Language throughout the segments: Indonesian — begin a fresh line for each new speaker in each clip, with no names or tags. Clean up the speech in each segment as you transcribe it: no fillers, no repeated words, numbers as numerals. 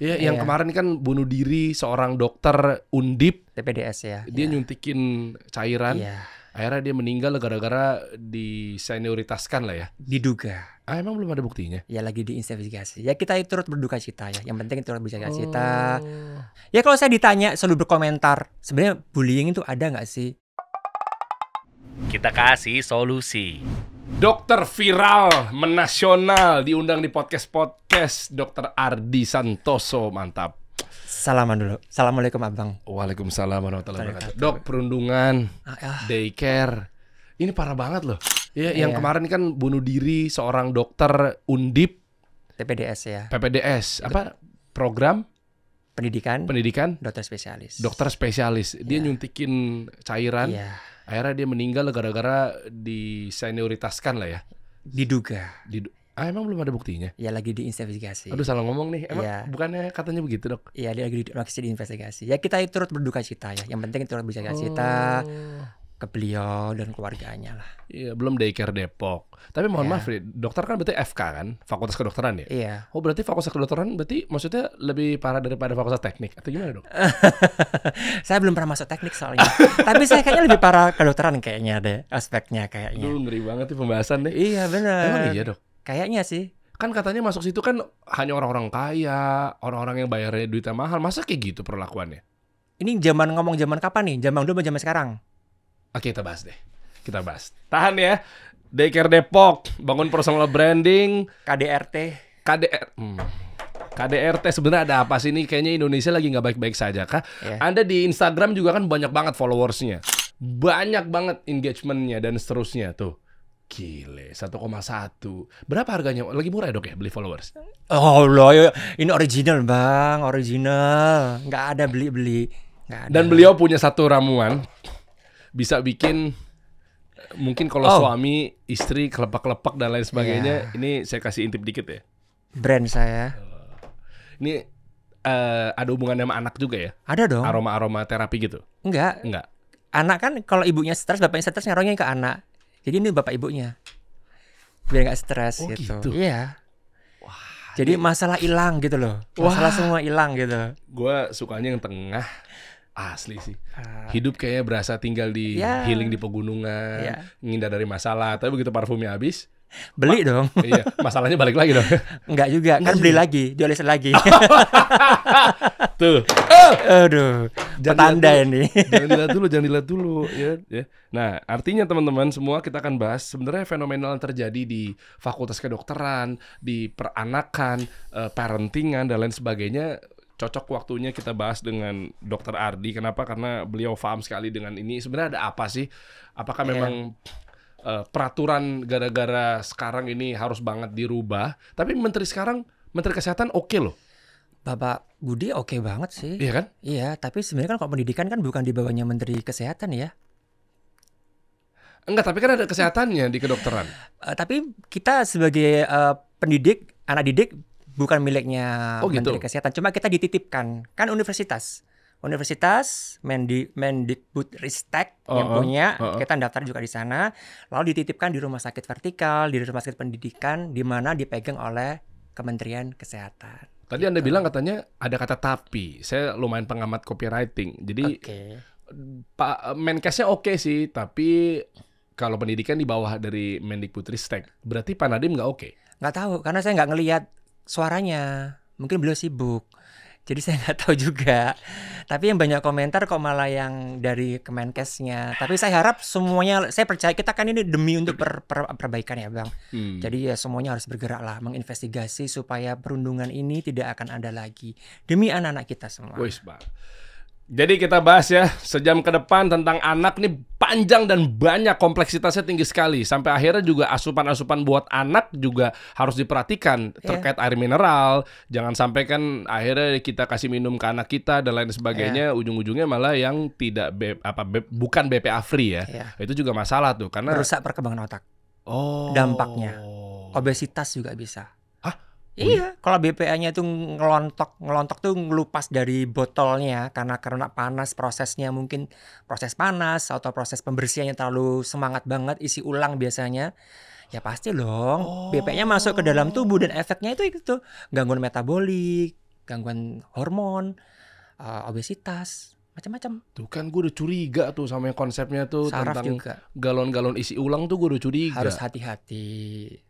Ya, yang kemarin kan bunuh diri seorang dokter Undip.
PPDS ya.
Dia nyuntikin cairan.
Iya.
Akhirnya dia meninggal gara-gara disenioritaskan lah ya.
Diduga.
Emang belum ada buktinya?
Ya lagi diinvestigasi. Ya kita turut berduka cita ya. Yang penting turut berduka cita. Ya kalau saya ditanya selalu berkomentar, sebenarnya bullying itu ada nggak sih?
Kita kasih solusi.
Dokter viral menasional diundang di podcast Dokter Ardi Santoso, mantap.
Salaman dulu. Assalamualaikum abang.
Waalaikumsalam warahmatullahi wabarakatuh. Dok, perundungan, daycare, ini parah banget loh. Ya, yang kemarin kan bunuh diri seorang dokter Undip.
PPDS ya.
PPDS, apa program
pendidikan dokter spesialis.
Dokter spesialis. Dia nyuntikin cairan.
Iya.
Akhirnya dia meninggal gara-gara disenioritaskan lah ya.
Diduga.
Emang belum ada buktinya?
Ya lagi diinvestigasi.
Aduh, salah ngomong nih. Emang
Iya.
bukannya katanya begitu, Dok?
Iya, dia lagi diinvestigasi. Ya kita turut berduka cita ya. Yang penting turut berduka cita ke beliau dan keluarganya lah.
Iya, belum daycare Depok. Tapi mohon maaf nih, dokter kan berarti FK kan? Fakultas Kedokteran ya?
Iya.
Oh, berarti Fakultas Kedokteran berarti maksudnya lebih parah daripada Fakultas Teknik atau gimana, Dok?
Saya belum pernah masuk teknik soalnya. Tapi saya kayaknya lebih parah kedokteran kayaknya deh, aspeknya kayaknya.
Aduh, ngeri banget nih pembahasan deh.
Iya, benar.
Emang iya, Dok?
Kayaknya sih.
Kan katanya masuk situ kan hanya orang-orang kaya, orang-orang yang bayarnya duitnya mahal. Masa kayak gitu perlakuannya?
Ini zaman kapan nih? Zaman dulu zaman sekarang?
Oke, kita bahas deh. Kita bahas. Tahan ya. Daycare Depok, bangun personal branding,
KDRT.
KDRT sebenarnya ada apa sih nih? Kayaknya Indonesia lagi nggak baik-baik saja kah?
Iya.
Anda di Instagram juga kan banyak banget followersnya, banyak banget engagementnya dan seterusnya tuh. Gile, 1,1. Berapa harganya? Lagi murah ya, Dok ya beli followers?
Oh loh, ini original bang, original. Nggak ada beli-beli. Nggak ada.
Dan beliau punya satu ramuan, bisa bikin mungkin kalau suami, istri kelepak-kelepak dan lain sebagainya. Ini saya kasih intip dikit ya.
Brand saya.
Ini ada hubungannya sama anak juga ya?
Ada dong.
Aroma-aroma terapi gitu?
Enggak. Anak kan kalau ibunya stres, bapaknya stres ngerongin ke anak. Jadi ini bapak ibunya. Biar nggak stres gitu. Iya. Wah, jadi masalah hilang gitu loh. Masalah semua hilang gitu.
Gue sukanya yang tengah. Asli sih. Hidup kayaknya berasa tinggal di healing di pegunungan, ngindar dari masalah. Tapi begitu parfumnya habis,
beli dong.
Iya, masalahnya balik lagi dong.
Enggak juga, kan beli lagi, diolesin lagi.
Tuh.
Aduh, petanda ini.
Jangan dilihat dulu ya. Nah, artinya teman-teman semua kita akan bahas sebenarnya fenomenal yang terjadi di Fakultas Kedokteran, di peranakan, parentingan dan lain sebagainya. Cocok waktunya kita bahas dengan Dokter Ardi. Kenapa? Karena beliau paham sekali dengan ini. Sebenarnya ada apa sih? Apakah memang peraturan gara-gara sekarang ini harus banget dirubah? Tapi Menteri Kesehatan oke loh.
Bapak Budi oke banget sih.
Iya kan?
Iya, tapi sebenarnya kan kalau pendidikan kan bukan di bawahnya Menteri Kesehatan ya.
Enggak, tapi kan ada kesehatannya di kedokteran.
Tapi kita sebagai pendidik, anak didik bukan miliknya Menteri Kesehatan. Cuma kita dititipkan. Kan universitas, Mendikbudristek yang punya, kita daftar juga di sana. Lalu dititipkan di rumah sakit vertikal, di rumah sakit pendidikan, di mana dipegang oleh Kementerian Kesehatan.
Tadi Anda bilang katanya ada kata tapi. Saya lumayan pengamat copywriting. Jadi Pak Menkesnya oke sih, tapi kalau pendidikan di bawah dari Mendikbudristek, berarti Pak Nadiem nggak oke?
Nggak tahu, karena saya nggak ngelihat suaranya. Mungkin beliau sibuk. Jadi saya nggak tahu juga. Tapi yang banyak komentar kok malah yang dari Kemenkesnya. Tapi saya harap semuanya, saya percaya kita kan ini demi untuk perbaikan ya Bang. Jadi ya semuanya harus bergerak lah, menginvestigasi supaya perundungan ini tidak akan ada lagi. Demi anak-anak kita semua.
Wis, Bang. Jadi kita bahas ya sejam ke depan tentang anak nih, panjang dan banyak, kompleksitasnya tinggi sekali. Sampai akhirnya juga asupan-asupan buat anak juga harus diperhatikan terkait air mineral. Jangan sampai kan akhirnya kita kasih minum ke anak kita dan lain sebagainya, ujung-ujungnya malah yang tidak bukan BPA free ya. Itu juga masalah tuh karena
merusak perkembangan otak. Dampaknya obesitas juga bisa. Iya, kalau BPA-nya itu ngelontok tuh ngelupas dari botolnya karena panas prosesnya, mungkin proses panas atau proses pembersihannya terlalu semangat banget, isi ulang biasanya. Ya pasti dong, BPA-nya masuk ke dalam tubuh dan efeknya itu gangguan metabolik, gangguan hormon, obesitas, macam-macam.
Tuh kan gue udah curiga tuh sama yang konsepnya tuh
Saraf
tentang
juga
galon-galon isi ulang tuh gue udah curiga.
harus hati-hati,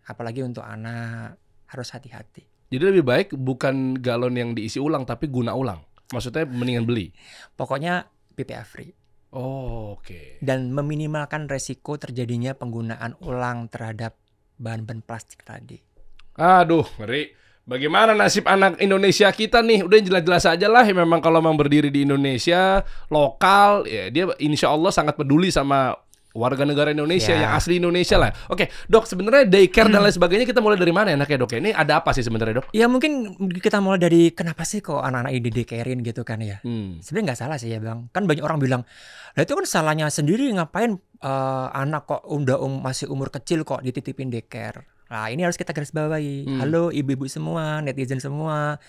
apalagi untuk anak harus hati-hati.
Jadi lebih baik bukan galon yang diisi ulang tapi guna ulang. Maksudnya mendingan beli.
Pokoknya BPA free.
Oh, oke.
Dan meminimalkan resiko terjadinya penggunaan ulang terhadap bahan-bahan plastik tadi.
Aduh, ngeri. Bagaimana nasib anak Indonesia kita nih? Udah jelas-jelas aja lah. Memang kalau memang berdiri di Indonesia, lokal, ya dia insya Allah sangat peduli sama warga negara Indonesia
Ya.
yang asli Indonesia lah. Oke, Dok, sebenarnya daycare dan lain sebagainya kita mulai dari mana enaknya, Dok? Ini ada apa sih sebenarnya, Dok?
Ya mungkin kita mulai dari kenapa sih kok anak-anak ini didekarin gitu kan ya. Sebenarnya nggak salah sih ya Bang. Kan banyak orang bilang, nah itu kan salahnya sendiri ngapain anak kok masih umur kecil kok dititipin daycare. Nah ini harus kita garis bawahi. Halo ibu-ibu semua, netizen semua,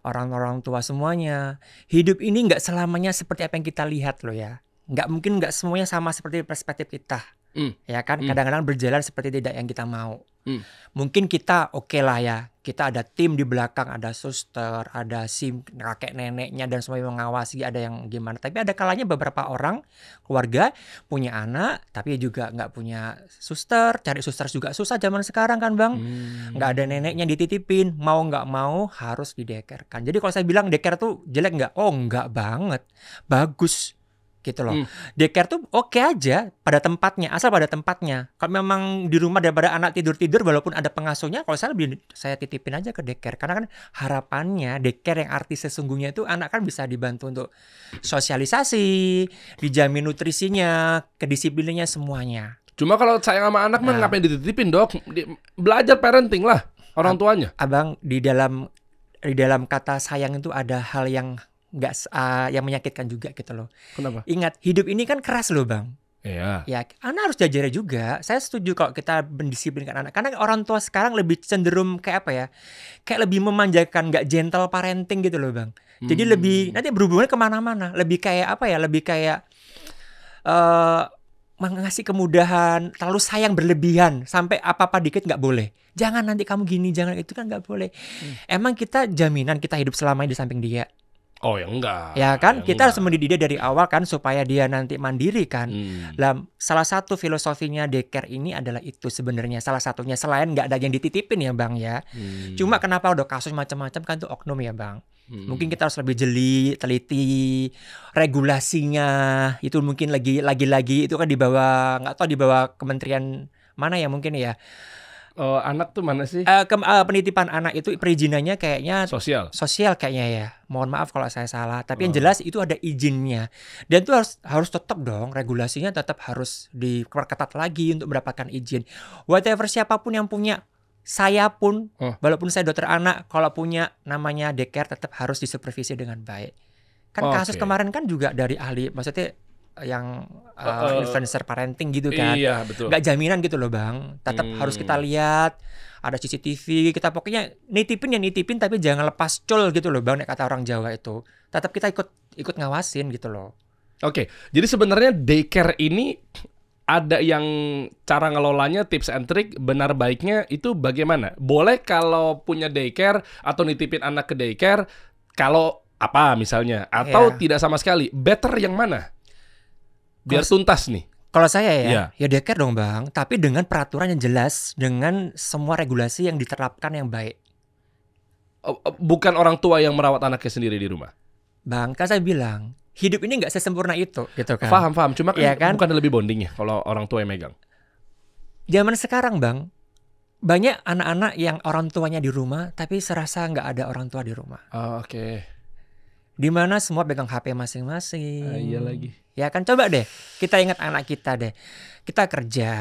orang-orang tua semuanya. Hidup ini nggak selamanya seperti apa yang kita lihat loh ya. Nggak semuanya sama seperti perspektif kita. Ya kan, kadang-kadang berjalan seperti tidak yang kita mau. Mungkin kita oke lah ya, kita ada tim di belakang, ada suster, ada kakek neneknya dan semua yang mengawasi, ada yang gimana. Tapi ada kalanya beberapa orang keluarga punya anak tapi juga nggak punya suster, cari suster juga susah zaman sekarang kan Bang. Nggak ada neneknya dititipin, mau nggak mau harus didekerkan. Jadi kalau saya bilang daycare tuh jelek nggak? Oh nggak banget, bagus gitu loh. Daycare tuh oke aja pada tempatnya, asal pada tempatnya. Kalau memang di rumah daripada anak tidur-tidur walaupun ada pengasuhnya, kalau saya titipin aja ke daycare. Karena kan harapannya daycare yang arti sesungguhnya itu anak kan bisa dibantu untuk sosialisasi, dijamin nutrisinya, kedisiplinnya semuanya.
Cuma kalau sayang sama anak mah ngapain dititipin, Dok? Belajar parenting lah orang tuanya.
Abang, di dalam kata sayang itu ada hal yang yang menyakitkan juga gitu loh.
Kenapa?
Ingat, hidup ini kan keras loh Bang.
Iya.
Ya, anak harus diajari juga. Saya setuju kalau kita mendisiplinkan anak. Karena orang tua sekarang lebih cenderung kayak apa ya? Kayak lebih memanjakan, nggak gentle parenting gitu loh Bang. Jadi lebih, nanti berhubungan kemana-mana. Lebih kayak apa ya? Lebih kayak mengasih kemudahan, terlalu sayang berlebihan. Sampai apa-apa dikit nggak boleh. Jangan nanti kamu gini, jangan itu kan nggak boleh. Emang kita jaminan kita hidup selamanya di samping dia?
Oh ya enggak.
Ya kan,
Ya
kita harus
enggak.
mendidik dia dari awal kan supaya dia nanti mandiri kan. Lah, salah satu filosofinya daycare ini adalah itu sebenarnya, salah satunya, selain nggak ada yang dititipin ya Bang ya. Cuma kenapa udah kasus macam-macam kan tuh oknum ya Bang. Mungkin kita harus lebih jeli, teliti, regulasinya itu mungkin lagi-lagi itu kan di bawah, nggak tahu di bawah kementerian mana ya mungkin ya.
Anak tuh mana sih?
Penitipan anak itu perizinannya kayaknya
Sosial
kayaknya ya. Mohon maaf kalau saya salah. Tapi yang jelas itu ada izinnya. Dan itu harus tetap dong, regulasinya tetap harus diperketat lagi untuk mendapatkan izin. Whatever siapapun yang punya, saya pun walaupun saya dokter anak, kalau punya namanya daycare tetap harus disupervisi dengan baik. Kan kasus kemarin kan juga dari ahli, maksudnya yang influencer parenting gitu kan.
Iya, betul.
Nggak jaminan gitu loh Bang. Tetap harus kita lihat, ada CCTV, kita pokoknya nitipin tapi jangan lepas cul gitu loh Bang, nek kata orang Jawa itu. Tetap kita ikut ngawasin gitu loh.
Oke, jadi sebenarnya daycare ini ada yang cara ngelolanya, tips and trick, benar baiknya itu bagaimana? Boleh kalau punya daycare atau nitipin anak ke daycare, kalau apa misalnya? Atau tidak sama sekali? Better yang mana? Biar tuntas nih.
Kalau saya ya daycare dong Bang, tapi dengan peraturan yang jelas, dengan semua regulasi yang diterapkan yang baik.
Bukan orang tua yang merawat anaknya sendiri di rumah.
Bang, kan saya bilang, hidup ini nggak sesempurna itu, gitu kan.
Paham. Cuma
Ya kan?
bukan lebih bonding ya kalau orang tua yang megang.
Zaman sekarang Bang, banyak anak-anak yang orang tuanya di rumah, tapi serasa nggak ada orang tua di rumah.
Oke.
Dimana semua pegang HP masing-masing.
Iya lagi.
Ya kan, coba deh kita ingat anak kita deh. Kita kerja,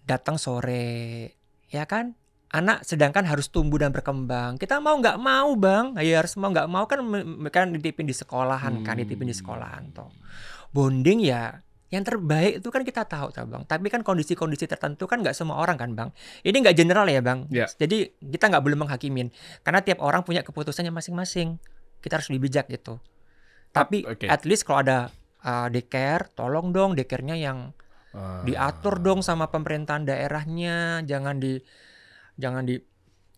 datang sore, ya kan? Anak sedangkan harus tumbuh dan berkembang. Kita mau nggak mau Bang, ya harus mau nggak mau kan mereka dititipin di sekolahan kan, dititipin di sekolahan toh. Bonding ya, yang terbaik itu kan kita tahu Bang. Tapi kan kondisi-kondisi tertentu kan nggak semua orang kan Bang. Ini nggak general ya Bang.
Ya.
Jadi kita nggak boleh menghakimin. Karena tiap orang punya keputusannya masing-masing. Kita harus lebih bijak gitu. Tapi at least kalau ada daycare, tolong dong daycare-nya yang diatur dong sama pemerintahan daerahnya. Jangan di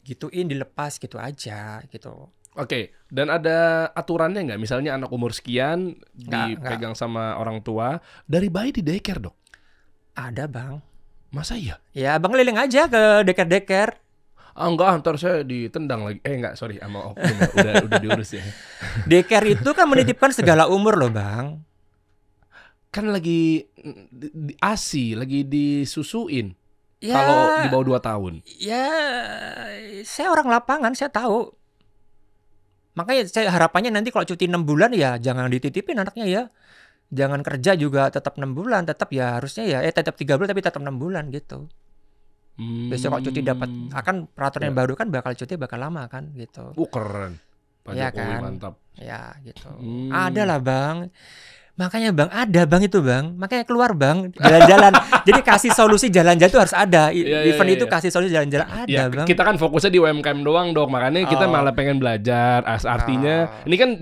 gituin, dilepas gitu aja gitu.
Oke, dan ada aturannya nggak? Misalnya anak umur sekian
Nggak.
dipegang sama orang tua dari bayi di daycare, Dok.
Ada bang.
Masa iya?
Ya abang keliling aja ke deker-deker.
Ah enggak, ntar saya ditendang lagi. Enggak, sorry, sama oknum. Udah diurus ya.
Deker itu kan menitipkan segala umur loh bang.
Kan lagi di ASI, lagi disusuin.
Ya,
Kalau di bawah 2 tahun.
ya saya orang lapangan, saya tahu. Makanya saya harapannya nanti kalau cuti 6 bulan ya jangan dititipin anaknya ya. Jangan kerja juga tetap 6 bulan, tetap ya harusnya ya tetap 3 bulan tapi tetap 6 bulan gitu. Besok kalau cuti dapat akan peraturan yang baru kan bakal cuti bakal lama kan gitu.
Keren. Pak
Iya
Jokowi
kan?
mantap.
Ya gitu. Ada lah bang. Makanya bang ada bang itu bang. Makanya keluar bang jalan-jalan. Jadi kasih solusi jalan-jalan itu harus ada. Event itu kasih solusi jalan-jalan ada
Ya,
bang.
kita kan fokusnya di UMKM doang, Dok. Makanya kita malah pengen belajar. Artinya ini kan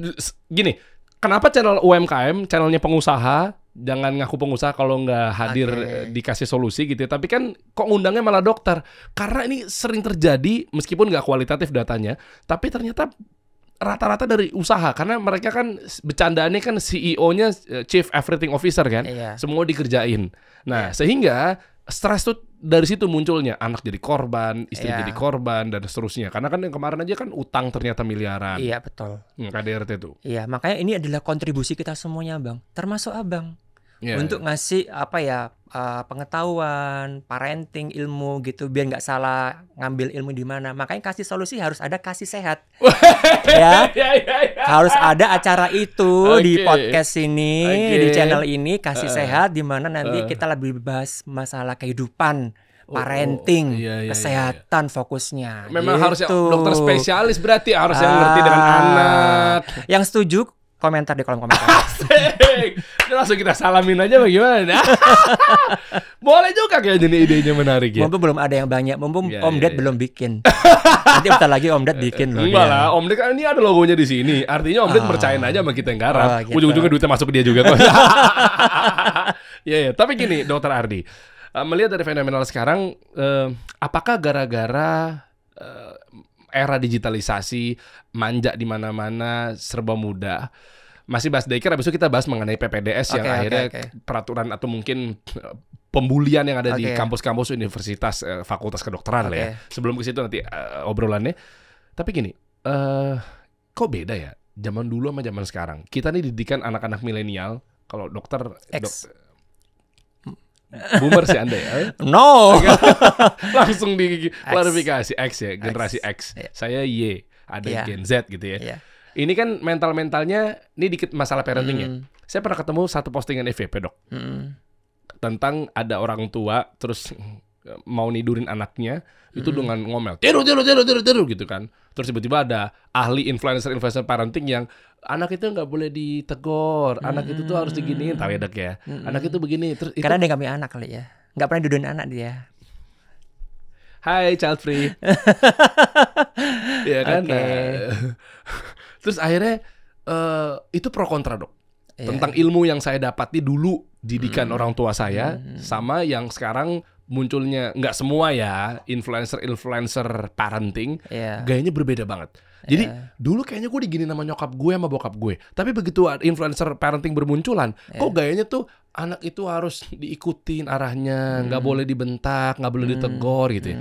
gini, kenapa channel UMKM, channelnya pengusaha, jangan ngaku pengusaha kalau nggak hadir dikasih solusi gitu ya. Tapi kan kok ngundangnya malah dokter. Karena ini sering terjadi meskipun nggak kualitatif datanya, tapi ternyata rata-rata dari usaha. Karena mereka kan bercandaannya kan CEO-nya Chief Everything Officer kan.
Iya.
Semua dikerjain. Nah, sehingga stres tuh dari situ munculnya. Anak jadi korban, istri jadi korban, dan seterusnya. Karena kan yang kemarin aja kan utang ternyata miliaran.
Iya betul.
KDRT tuh.
Iya makanya ini adalah kontribusi kita semuanya bang. Termasuk abang.
Ya,
Untuk ngasih apa ya pengetahuan, parenting, ilmu gitu biar nggak salah ngambil ilmu di mana. Makanya kasih solusi harus ada kasih sehat. Ya. Harus ada acara itu di podcast ini, di channel ini kasih sehat di mana nanti kita lebih bahas masalah kehidupan, parenting, kesehatan fokusnya.
Memang harus
gitu.
dokter spesialis berarti harus yang ngerti dengan anak.
Yang setuju komentar di kolom komentar.
Asik. Ini langsung kita salamin aja bagaimana? Boleh juga kayak ini idenya menarik ya.
Mumpung belum ada yang banyak, mumpung
Ya,
Om Ded belum bikin. Nanti bentar lagi Om Ded bikin loh.
Enggak
dia.
lah, Om Ded kan ini ada logonya di sini. Artinya Om Ded percayain aja sama kita yang garap.
Gitu.
Ujung-ujungnya duitnya masuk ke dia juga kok. Ya, tapi gini, Dokter Ardi. Melihat dari fenomenal sekarang, apakah gara-gara era digitalisasi, manja di mana-mana, serba mudah. Masih bahas daycare, habis itu kita bahas mengenai PPDS yang akhirnya peraturan atau mungkin pembulian yang ada di kampus-kampus universitas, fakultas kedokteran lah ya. Sebelum ke situ nanti obrolannya. Tapi gini, kok beda ya zaman dulu sama zaman sekarang? Kita nih didikan anak-anak milenial, kalau dokter boomer sih Anda ya?
No.
Langsung diklarifikasi X ya, generasi X. Saya Y, ada Gen Z gitu ya. Ini kan mental-mentalnya, ini dikit masalah parenting ya. Saya pernah ketemu satu postingan FYP, Dok. Tentang ada orang tua, terus mau nidurin anaknya, itu dengan ngomel, tidur gitu kan. Terus tiba-tiba ada ahli influencer parenting yang anak itu nggak boleh ditegor, anak itu tuh harus diginiin, tahu ya Dok ya. Anak itu begini. Terus
Karena dia nggak punya anak kali ya, nggak pernah nidurin anak dia.
Hai child free. Ya kan. Terus akhirnya itu pro kontra Dok. Tentang ilmu yang saya dapati dulu didikan orang tua saya sama yang sekarang munculnya, nggak semua ya, influencer parenting, gayanya berbeda banget. Jadi dulu kayaknya gue diginin sama nyokap gue sama bokap gue. Tapi begitu influencer parenting bermunculan, kok gayanya tuh anak itu harus diikutin arahnya, nggak boleh dibentak, nggak boleh ditegor gitu ya.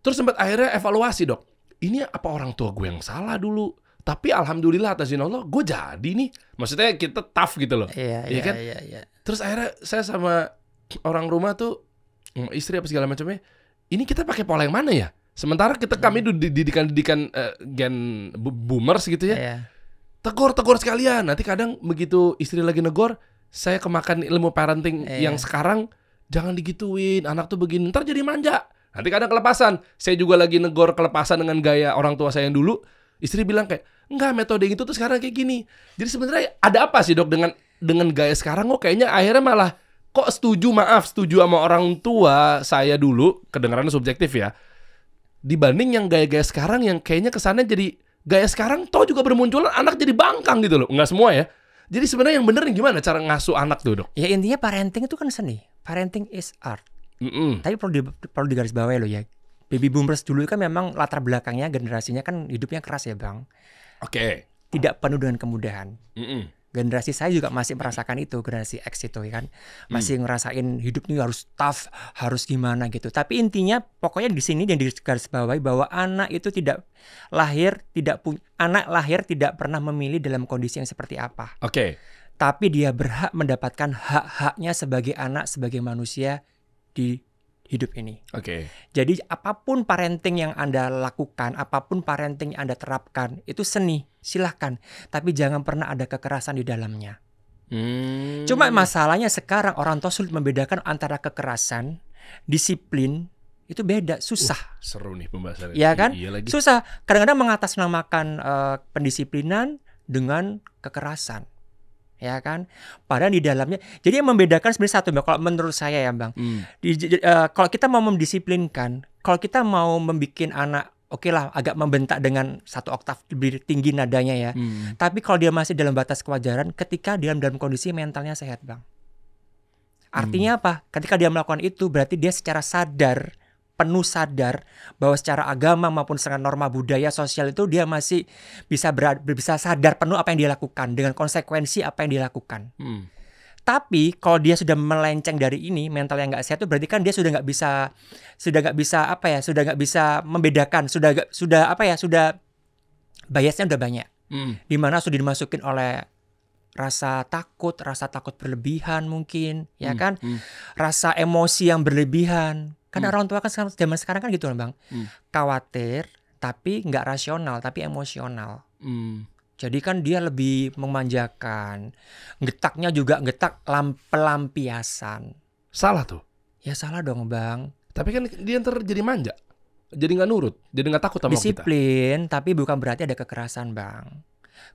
Terus sempat akhirnya evaluasi Dok. Ini apa orang tua gue yang salah dulu? Tapi alhamdulillah atas izin Allah gue jadi nih. Maksudnya kita tough gitu loh. Iya kan? Terus akhirnya saya sama orang rumah tuh, istri apa segala macamnya, ini kita pakai pola yang mana ya? Sementara kami didikan gen boomers gitu ya. Tegur sekalian. Nanti kadang begitu istri lagi negor, saya kemakan ilmu parenting yang sekarang, jangan digituin, anak tuh begini, ntar jadi manja. Nanti kadang kelepasan. Saya juga lagi negor kelepasan dengan gaya orang tua saya yang dulu. Istri bilang kayak, enggak, metode itu tuh sekarang kayak gini. Jadi sebenarnya ada apa sih Dok dengan gaya sekarang? Kok kayaknya akhirnya malah kok setuju sama orang tua saya dulu, kedengarannya subjektif ya, dibanding yang gaya-gaya sekarang yang kayaknya kesannya jadi gaya sekarang toh juga bermunculan anak jadi bangkang gitu loh. Enggak semua ya. Jadi sebenarnya yang bener gimana cara ngasuh anak tuh Dok?
Ya intinya parenting itu kan seni. Parenting is art. Tapi perlu digarisbawahi loh ya. Baby boomers dulu kan memang latar belakangnya, generasinya kan hidupnya keras ya Bang.
Oke.
tidak penuh dengan kemudahan.
Mm-mm.
Generasi saya juga masih merasakan itu, generasi X itu ya kan. Masih ngerasain hidup ini harus tough, harus gimana gitu. Tapi intinya pokoknya di sini yang digarisbawahi bahwa anak itu anak lahir tidak pernah memilih dalam kondisi yang seperti apa.
Oke.
Tapi dia berhak mendapatkan hak-haknya sebagai anak, sebagai manusia di hidup ini.
Oke.
Jadi apapun parenting yang Anda lakukan, apapun parenting yang Anda terapkan, itu seni, silahkan. Tapi jangan pernah ada kekerasan di dalamnya. Cuma masalahnya sekarang orang tua sulit membedakan antara kekerasan, disiplin, itu beda, susah.
Seru nih pembahasannya.
Ya kan?
Iya lagi.
Susah. Kadang-kadang mengatasnamakan pendisiplinan dengan kekerasan. Ya kan? Padahal di dalamnya. Jadi yang membedakan sebenarnya satu, Bang. Kalau menurut saya ya, Bang. Kalau kita mau mendisiplinkan, kalau kita mau membikin anak, oke lah, agak membentak dengan 1 oktav lebih tinggi nadanya ya. Tapi kalau dia masih dalam batas kewajaran, ketika dia dalam kondisi mentalnya sehat, Bang. Artinya apa? Ketika dia melakukan itu, berarti dia secara sadar, penuh sadar bahwa secara agama maupun secara norma budaya sosial itu dia masih bisa sadar penuh apa yang dia lakukan dengan konsekuensi apa yang dia lakukan. Tapi kalau dia sudah melenceng dari ini, mental yang nggak sehat itu berarti kan dia sudah nggak bisa membedakan, sudah biasnya udah banyak. Dimana sudah dimasukin oleh rasa takut berlebihan mungkin, ya kan? Rasa emosi yang berlebihan. Karena orang tua kan zaman sekarang kan gitu, Bang. Khawatir tapi nggak rasional, tapi emosional. Jadi kan dia lebih memanjakan. Getaknya juga getak pelampiasan.
Salah tuh.
Ya salah dong, Bang.
Tapi kan dia ntar jadi manja. Jadi nggak nurut. Jadi nggak takut sama kita.
Disiplin, tapi bukan berarti ada kekerasan, Bang.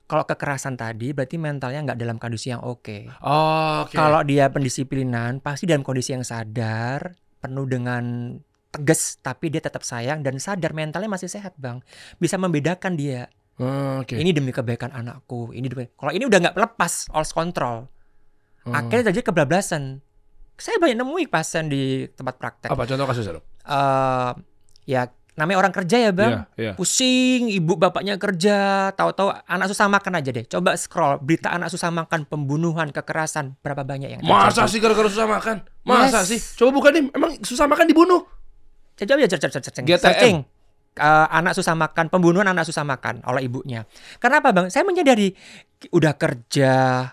Kalau kekerasan tadi berarti mentalnya nggak dalam kondisi yang oke.
Oh, oke.
Kalau dia pendisiplinan, pasti dalam kondisi yang sadar, penuh dengan tegas, tapi dia tetap sayang dan sadar mentalnya masih sehat, Bang. Bisa membedakan dia.
Oke.
Ini demi kebaikan anakku. Kalau ini udah nggak lepas, lost control. Akhirnya terjadi kebablasan. Saya banyak nemui pasien di tempat praktek.
Apa contoh kasusnya, Dok?
Ya namanya orang kerja ya, Bang.
Iya.
Pusing, ibu bapaknya kerja, tahu-tahu anak susah makan aja deh. Coba scroll berita anak susah makan, pembunuhan, kekerasan, berapa banyak yang terjadi.
Masa sih gara-gara susah makan? Masa sih? Coba buka nih, emang susah makan dibunuh?
Coba aja searching. Anak susah makan, pembunuhan anak susah makan oleh ibunya. Kenapa, Bang? Saya menyadari udah kerja,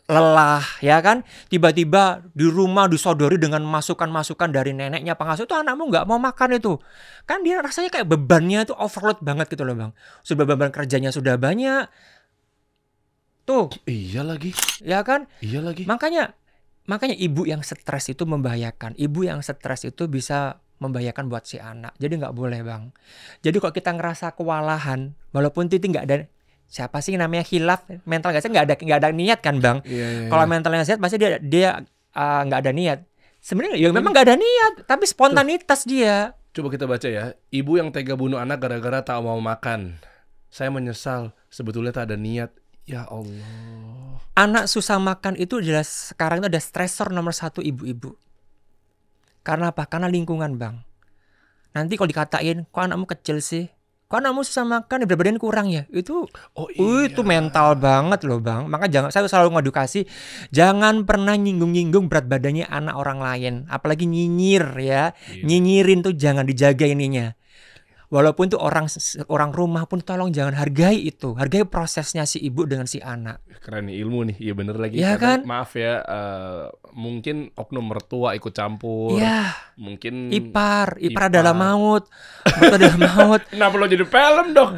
lelah, ya kan? Tiba-tiba di rumah disodori dengan masukan-masukan dari neneknya pengasuh, itu anakmu nggak mau makan itu. Kan dia rasanya kayak bebannya itu overload banget gitu loh, Bang. Sudah beban kerjanya sudah banyak. Tuh.
Iya lagi.
Ya kan?
Iya lagi.
Makanya ibu yang stres itu membahayakan. Ibu yang stres itu bisa membahayakan buat si anak. Jadi nggak boleh, Bang. Jadi kalau kita ngerasa kewalahan, walaupun titik nggak ada, siapa sih namanya hilaf mental nggak ada niat kan, Bang?
Iya.
Kalau mentalnya sehat pasti dia nggak ada niat. Sebenarnya ya memang nggak ada niat, tapi spontanitas dia.
Coba kita baca ya. Ibu yang tega bunuh anak gara-gara tak mau makan. Saya menyesal. Sebetulnya tak ada niat. Ya Allah.
Anak susah makan itu adalah sekarang itu ada stresor nomor 1 ibu-ibu. Karena apa? Karena lingkungan, Bang. Nanti kalau dikatain, kok anakmu kecil sih? Kok anakmu susah makan, berat badan kurang ya? Itu itu mental banget loh, Bang. Maka saya selalu ngedukasi, jangan pernah nyinggung-nyinggung berat badannya anak orang lain. Apalagi nyinyir ya. Nyinyirin tuh jangan, dijaga ininya. Walaupun tuh orang rumah pun tolong jangan hargai itu. Hargai prosesnya si ibu dengan si anak.
Keren nih ilmu nih. Iya bener lagi.
Ya kan?
Maaf ya, mungkin oknum mertua ikut campur.
Ya.
Mungkin
Ipar adalah maut. Maut adalah maut.
Kenapa lo jadi film, Dok?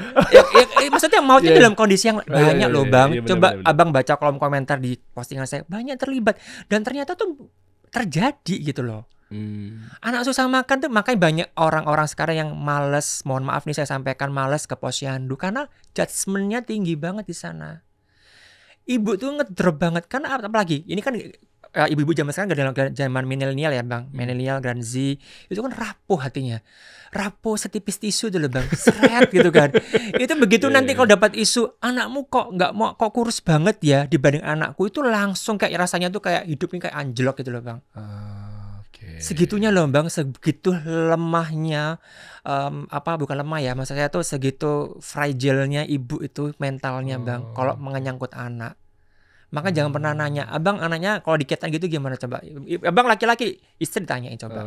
Maksudnya mautnya dalam kondisi yang banyak loh, Bang.
Bener,
Coba
bener.
Abang baca kolom komentar di postingan saya, banyak terlibat dan ternyata tuh terjadi gitu loh. Anak susah makan tuh makanya banyak orang-orang sekarang yang males, mohon maaf nih saya sampaikan, males ke posyandu karena judgementnya tinggi banget di sana. Ibu tuh ngedrop banget karena apalagi ini kan ibu-ibu zaman sekarang dalam zaman milenial ya, Bang, milenial Gen Z itu kan rapuh hatinya, rapuh setipis tisu tuh loh, Bang, seret gitu kan. Itu begitu nanti kalau dapat isu anakmu kok nggak mau, kok kurus banget ya dibanding anakku, itu langsung kayak rasanya tuh kayak hidupnya kayak anjlok gitu loh, Bang. Segitunya loh Bang, segitu lemahnya, bukan lemah ya, maksud saya tuh segitu fragile-nya ibu itu mentalnya Bang, kalau menyangkut anak. Maka jangan pernah nanya, "Abang anaknya kalau dikaitan gitu gimana coba?" Abang laki-laki, istri ditanyain coba.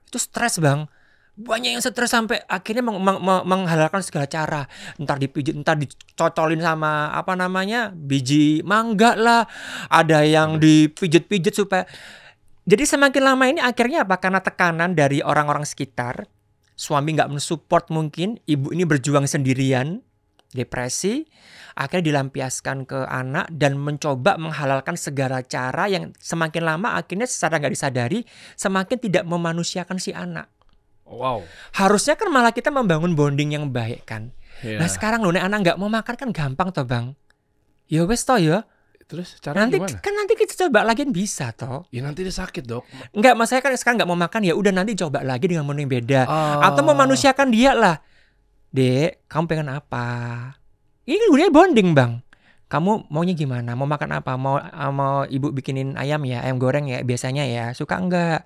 Itu stres Bang. Banyak yang stres sampai akhirnya menghalalkan segala cara. Entar dipijit, entar dicocolin sama biji mangga lah. Ada yang dipijit-pijit supaya. Jadi semakin lama ini akhirnya apa? Karena tekanan dari orang-orang sekitar, suami nggak mensupport mungkin, ibu ini berjuang sendirian, depresi, akhirnya dilampiaskan ke anak dan mencoba menghalalkan segala cara yang semakin lama akhirnya secara nggak disadari semakin tidak memanusiakan si anak.
Wow.
Harusnya kan malah kita membangun bonding yang baik kan.
Yeah.
Nah sekarang loh, anak nggak mau makan kan gampang toh Bang. Ya wes toh ya.
Terus cara gimana?
Nanti kita coba lagi bisa toh.
Ya nanti dia sakit Dok.
Enggak, mas saya kan sekarang nggak mau makan, ya udah nanti coba lagi dengan menu yang beda. Atau memanusiakan dia lah. Dek, kamu pengen apa? Ini udah bonding Bang. Kamu maunya gimana? Mau makan apa? Mau ibu bikinin ayam ya, ayam goreng ya biasanya ya. Suka enggak?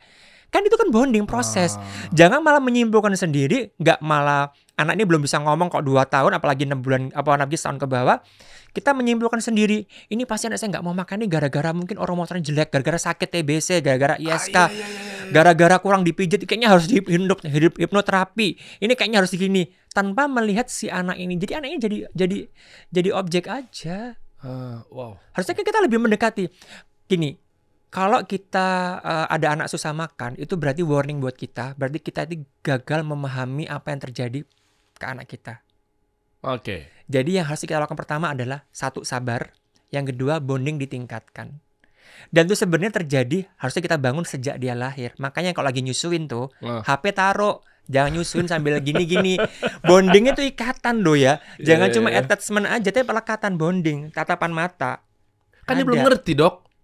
Kan itu kan bonding proses. Jangan malah menyimpulkan sendiri, nggak malah anak ini belum bisa ngomong kok 2 tahun, apalagi 6 bulan, apalagi setahun ke bawah. Kita menyimpulkan sendiri, ini pasti anak saya nggak mau makan ini gara-gara mungkin orang motornya jelek, gara-gara sakit TBC, gara-gara ISK, gara-gara kurang dipijit, kayaknya harus hipnoterapi. Ini kayaknya harus begini, tanpa melihat si anak ini. Jadi anaknya jadi objek aja.
Wow.
Harusnya kan kita lebih mendekati. Gini, kalau kita ada anak susah makan, itu berarti warning buat kita. Berarti kita itu gagal memahami apa yang terjadi ke anak kita.
Oke.
Jadi yang harus kita lakukan pertama adalah 1, sabar. Yang kedua, bonding ditingkatkan. Dan itu sebenarnya terjadi, harusnya kita bangun sejak dia lahir. Makanya kalau lagi nyusuin tuh, HP taruh. Jangan nyusuin sambil gini-gini. Bonding itu ikatan loh ya. Jangan cuma attachment aja, tapi pelekatan bonding. Tatapan mata.
Kan dia belum ngerti Dok.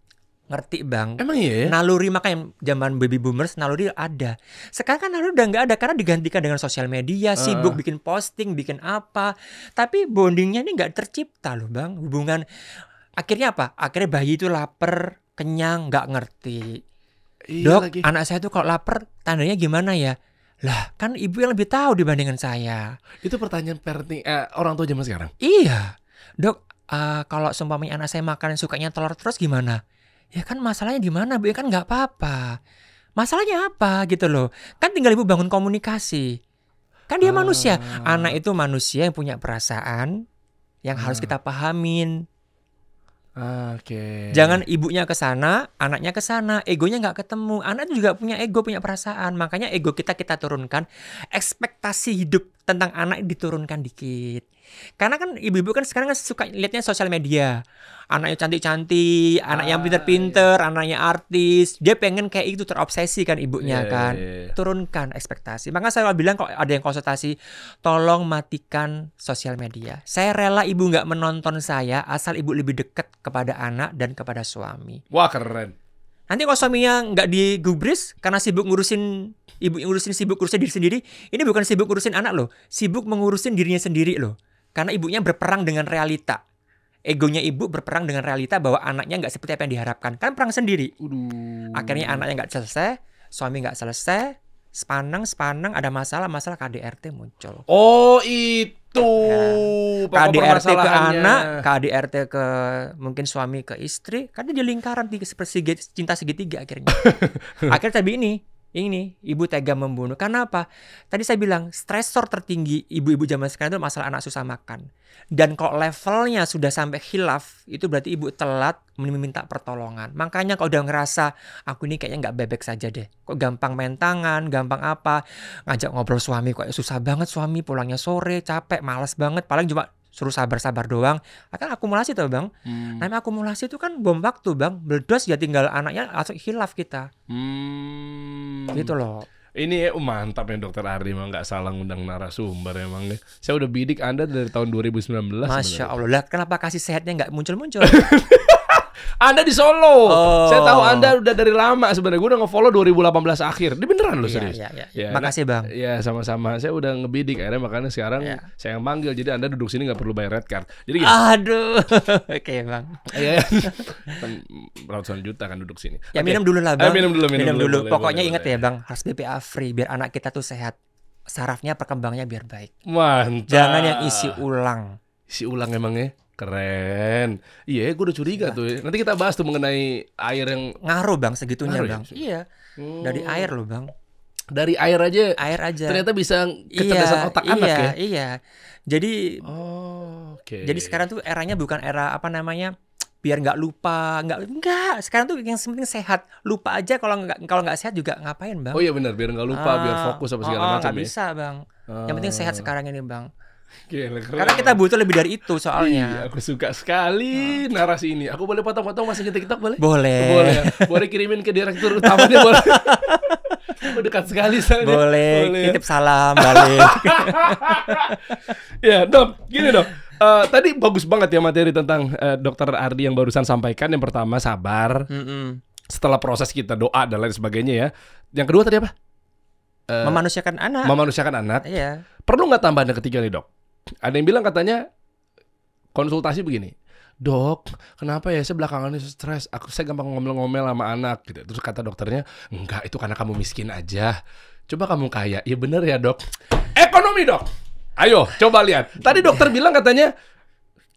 Ngerti Bang.
Emang iya ya?
Naluri, makanya zaman baby boomers naluri ada. Sekarang kan naluri udah nggak ada karena digantikan dengan sosial media, sibuk bikin posting, bikin apa. Tapi bondingnya ini nggak tercipta loh Bang. Hubungan akhirnya apa? Akhirnya bayi itu lapar, kenyang, nggak ngerti. Dok, lagi. Anak saya tuh kalau lapar tandanya gimana ya? Lah kan ibu yang lebih tahu dibandingkan saya.
Itu pertanyaan parenting orang tua zaman sekarang.
Iya. Dok, kalau seumpamanya anak saya makan sukanya telur terus gimana? Ya kan masalahnya di mana Bu? Ya kan nggak apa-apa. Masalahnya apa gitu loh. Kan tinggal ibu bangun komunikasi. Kan dia manusia. Anak itu manusia yang punya perasaan yang harus kita pahamin.
Oke.
Jangan ibunya ke sana, anaknya ke sana, egonya nggak ketemu. Anak itu juga punya ego, punya perasaan. Makanya ego kita turunkan. Ekspektasi hidup tentang anak diturunkan dikit. Karena kan ibu-ibu kan sekarang kan suka lihatnya sosial media. Anaknya cantik-cantik, anaknya pinter-pinter, anaknya artis. Dia pengen kayak itu, terobsesi kan ibunya kan. Turunkan ekspektasi. Maka saya bilang kalau ada yang konsultasi, tolong matikan sosial media. Saya rela ibu nggak menonton saya asal ibu lebih dekat kepada anak dan kepada suami.
Wah keren.
Nanti kalau suaminya nggak digubris karena sibuk ngurusin ibu, sibuk ngurusin diri sendiri. Ini bukan sibuk ngurusin anak loh, sibuk mengurusin dirinya sendiri loh. Karena ibunya berperang dengan realita. Egonya ibu berperang dengan realita bahwa anaknya nggak seperti apa yang diharapkan. Kan perang sendiri. Akhirnya anaknya nggak selesai, suami nggak selesai, sepaneng ada masalah KDRT muncul.
Oh itu. Ya.
KDRT ke anak, KDRT ke mungkin suami ke istri. Kan dia di lingkaran cinta segitiga akhirnya. Akhirnya tapi ini ibu tega membunuh. Karena apa? Tadi saya bilang stresor tertinggi ibu-ibu zaman sekarang itu masalah anak susah makan. Dan kalau levelnya sudah sampai khilaf, itu berarti ibu telat meminta pertolongan. Makanya kalau udah ngerasa aku ini kayaknya nggak bebek saja deh. Kok gampang main tangan, gampang apa, ngajak ngobrol suami kok susah banget, suami pulangnya sore, capek, malas banget, paling cuma suruh sabar-sabar doang. Akan akumulasi tuh Bang. Namanya akumulasi itu kan bom waktu Bang. Meledos ya tinggal anaknya langsung hilaf kita. Gitu loh.
Ini mantap ya Dokter Ardi, emang nggak salah ngundang narasumber emang. Saya udah bidik Anda dari tahun 2019.
Masya Allah. Lah kenapa kasih sehatnya nggak muncul-muncul?
Anda di Solo.
Oh.
Saya tahu Anda udah dari lama sebenarnya. Gue udah nge-follow 2018 akhir. Ini beneran loh, serius.
Iya. Makasih Bang.
Ya sama-sama. Saya udah ngebidik akhirnya, makanya sekarang saya yang manggil. Jadi Anda duduk sini nggak perlu bayar red card. Jadi gini.
Aduh. Oke Bang.
Iya. Ratusan juta kan duduk sini.
Ya
Oke.
minum dulu lah Bang.
Minum dulu. Boleh,
Pokoknya
boleh,
ingat
boleh.
ya Bang, harus BPA free biar anak kita tuh sehat. Sarafnya perkembangannya biar baik.
Mantap.
Jangan yang isi ulang.
Isi ulang emangnya. Keren. Iya, gue udah curiga tuh. Nanti kita bahas tuh mengenai air yang
Ngaruh Bang segitunya
Ngaruh ya?
Bang. Iya. Dari air loh Bang.
dari air aja.
Air aja.
Ternyata bisa kecerdasan otak anak ya.
Iya. Jadi
Oh, oke.
jadi sekarang tuh eranya bukan era apa namanya? Biar nggak lupa, nggak. Sekarang tuh yang penting sehat. Lupa aja kalau nggak sehat juga ngapain Bang?
Oh iya benar, biar nggak lupa, biar fokus apa segala macam
nggak
ya.
bisa Bang. Yang penting sehat sekarang ini Bang.
Gila, keren.
Karena kita butuh lebih dari itu
Iya,
soalnya.
aku suka sekali narasi ini. Aku boleh potong-potong masukin TikTok boleh?
Boleh.
Boleh. Boleh kirimin ke direktur utamanya boleh. Aku dekat sekali soalnya.
Boleh. Titip salam balik.
Ya, Dok, gini Dok. Tadi bagus banget ya materi tentang Dokter Ardi yang barusan sampaikan. Yang pertama sabar. Setelah proses kita doa dan lain sebagainya ya. Yang kedua tadi apa?
Memanusiakan anak.
Memanusiakan anak.
Iya.
Perlu nggak tambahan yang ketiga nih Dok? Ada yang bilang katanya konsultasi begini. Dok, kenapa ya saya belakangan ini stres? Saya gampang ngomel-ngomel sama anak gitu. Terus kata dokternya, enggak, itu karena kamu miskin aja. Coba kamu kaya. Ya bener ya Dok. Ekonomi Dok. Ayo coba lihat. Tadi dokter bilang katanya,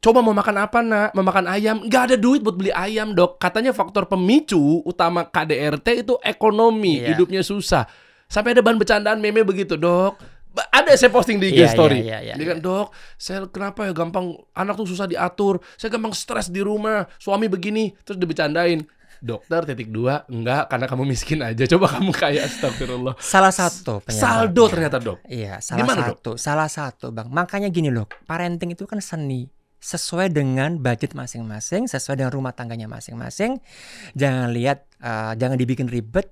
coba mau makan apa nak? Mau makan ayam? Nggak ada duit buat beli ayam Dok. Katanya faktor pemicu utama KDRT itu ekonomi.
Iya.
Hidupnya susah. Sampai ada bahan bercandaan meme begitu Dok. Ada saya posting di IG story.
Iya.
Dia kan, Dok, saya kenapa ya gampang, anak tuh susah diatur. Saya gampang stres di rumah. Suami begini. Terus dibecandain. Dokter titik 2, enggak, karena kamu miskin aja. Coba kamu kaya, astagfirullah.
Salah satu penyebabnya.
Saldo ternyata Dok.
Iya,
Gimana,
salah satu Bang. Makanya gini loh, parenting itu kan seni. Sesuai dengan budget masing-masing, sesuai dengan rumah tangganya masing-masing. Jangan lihat, jangan dibikin ribet.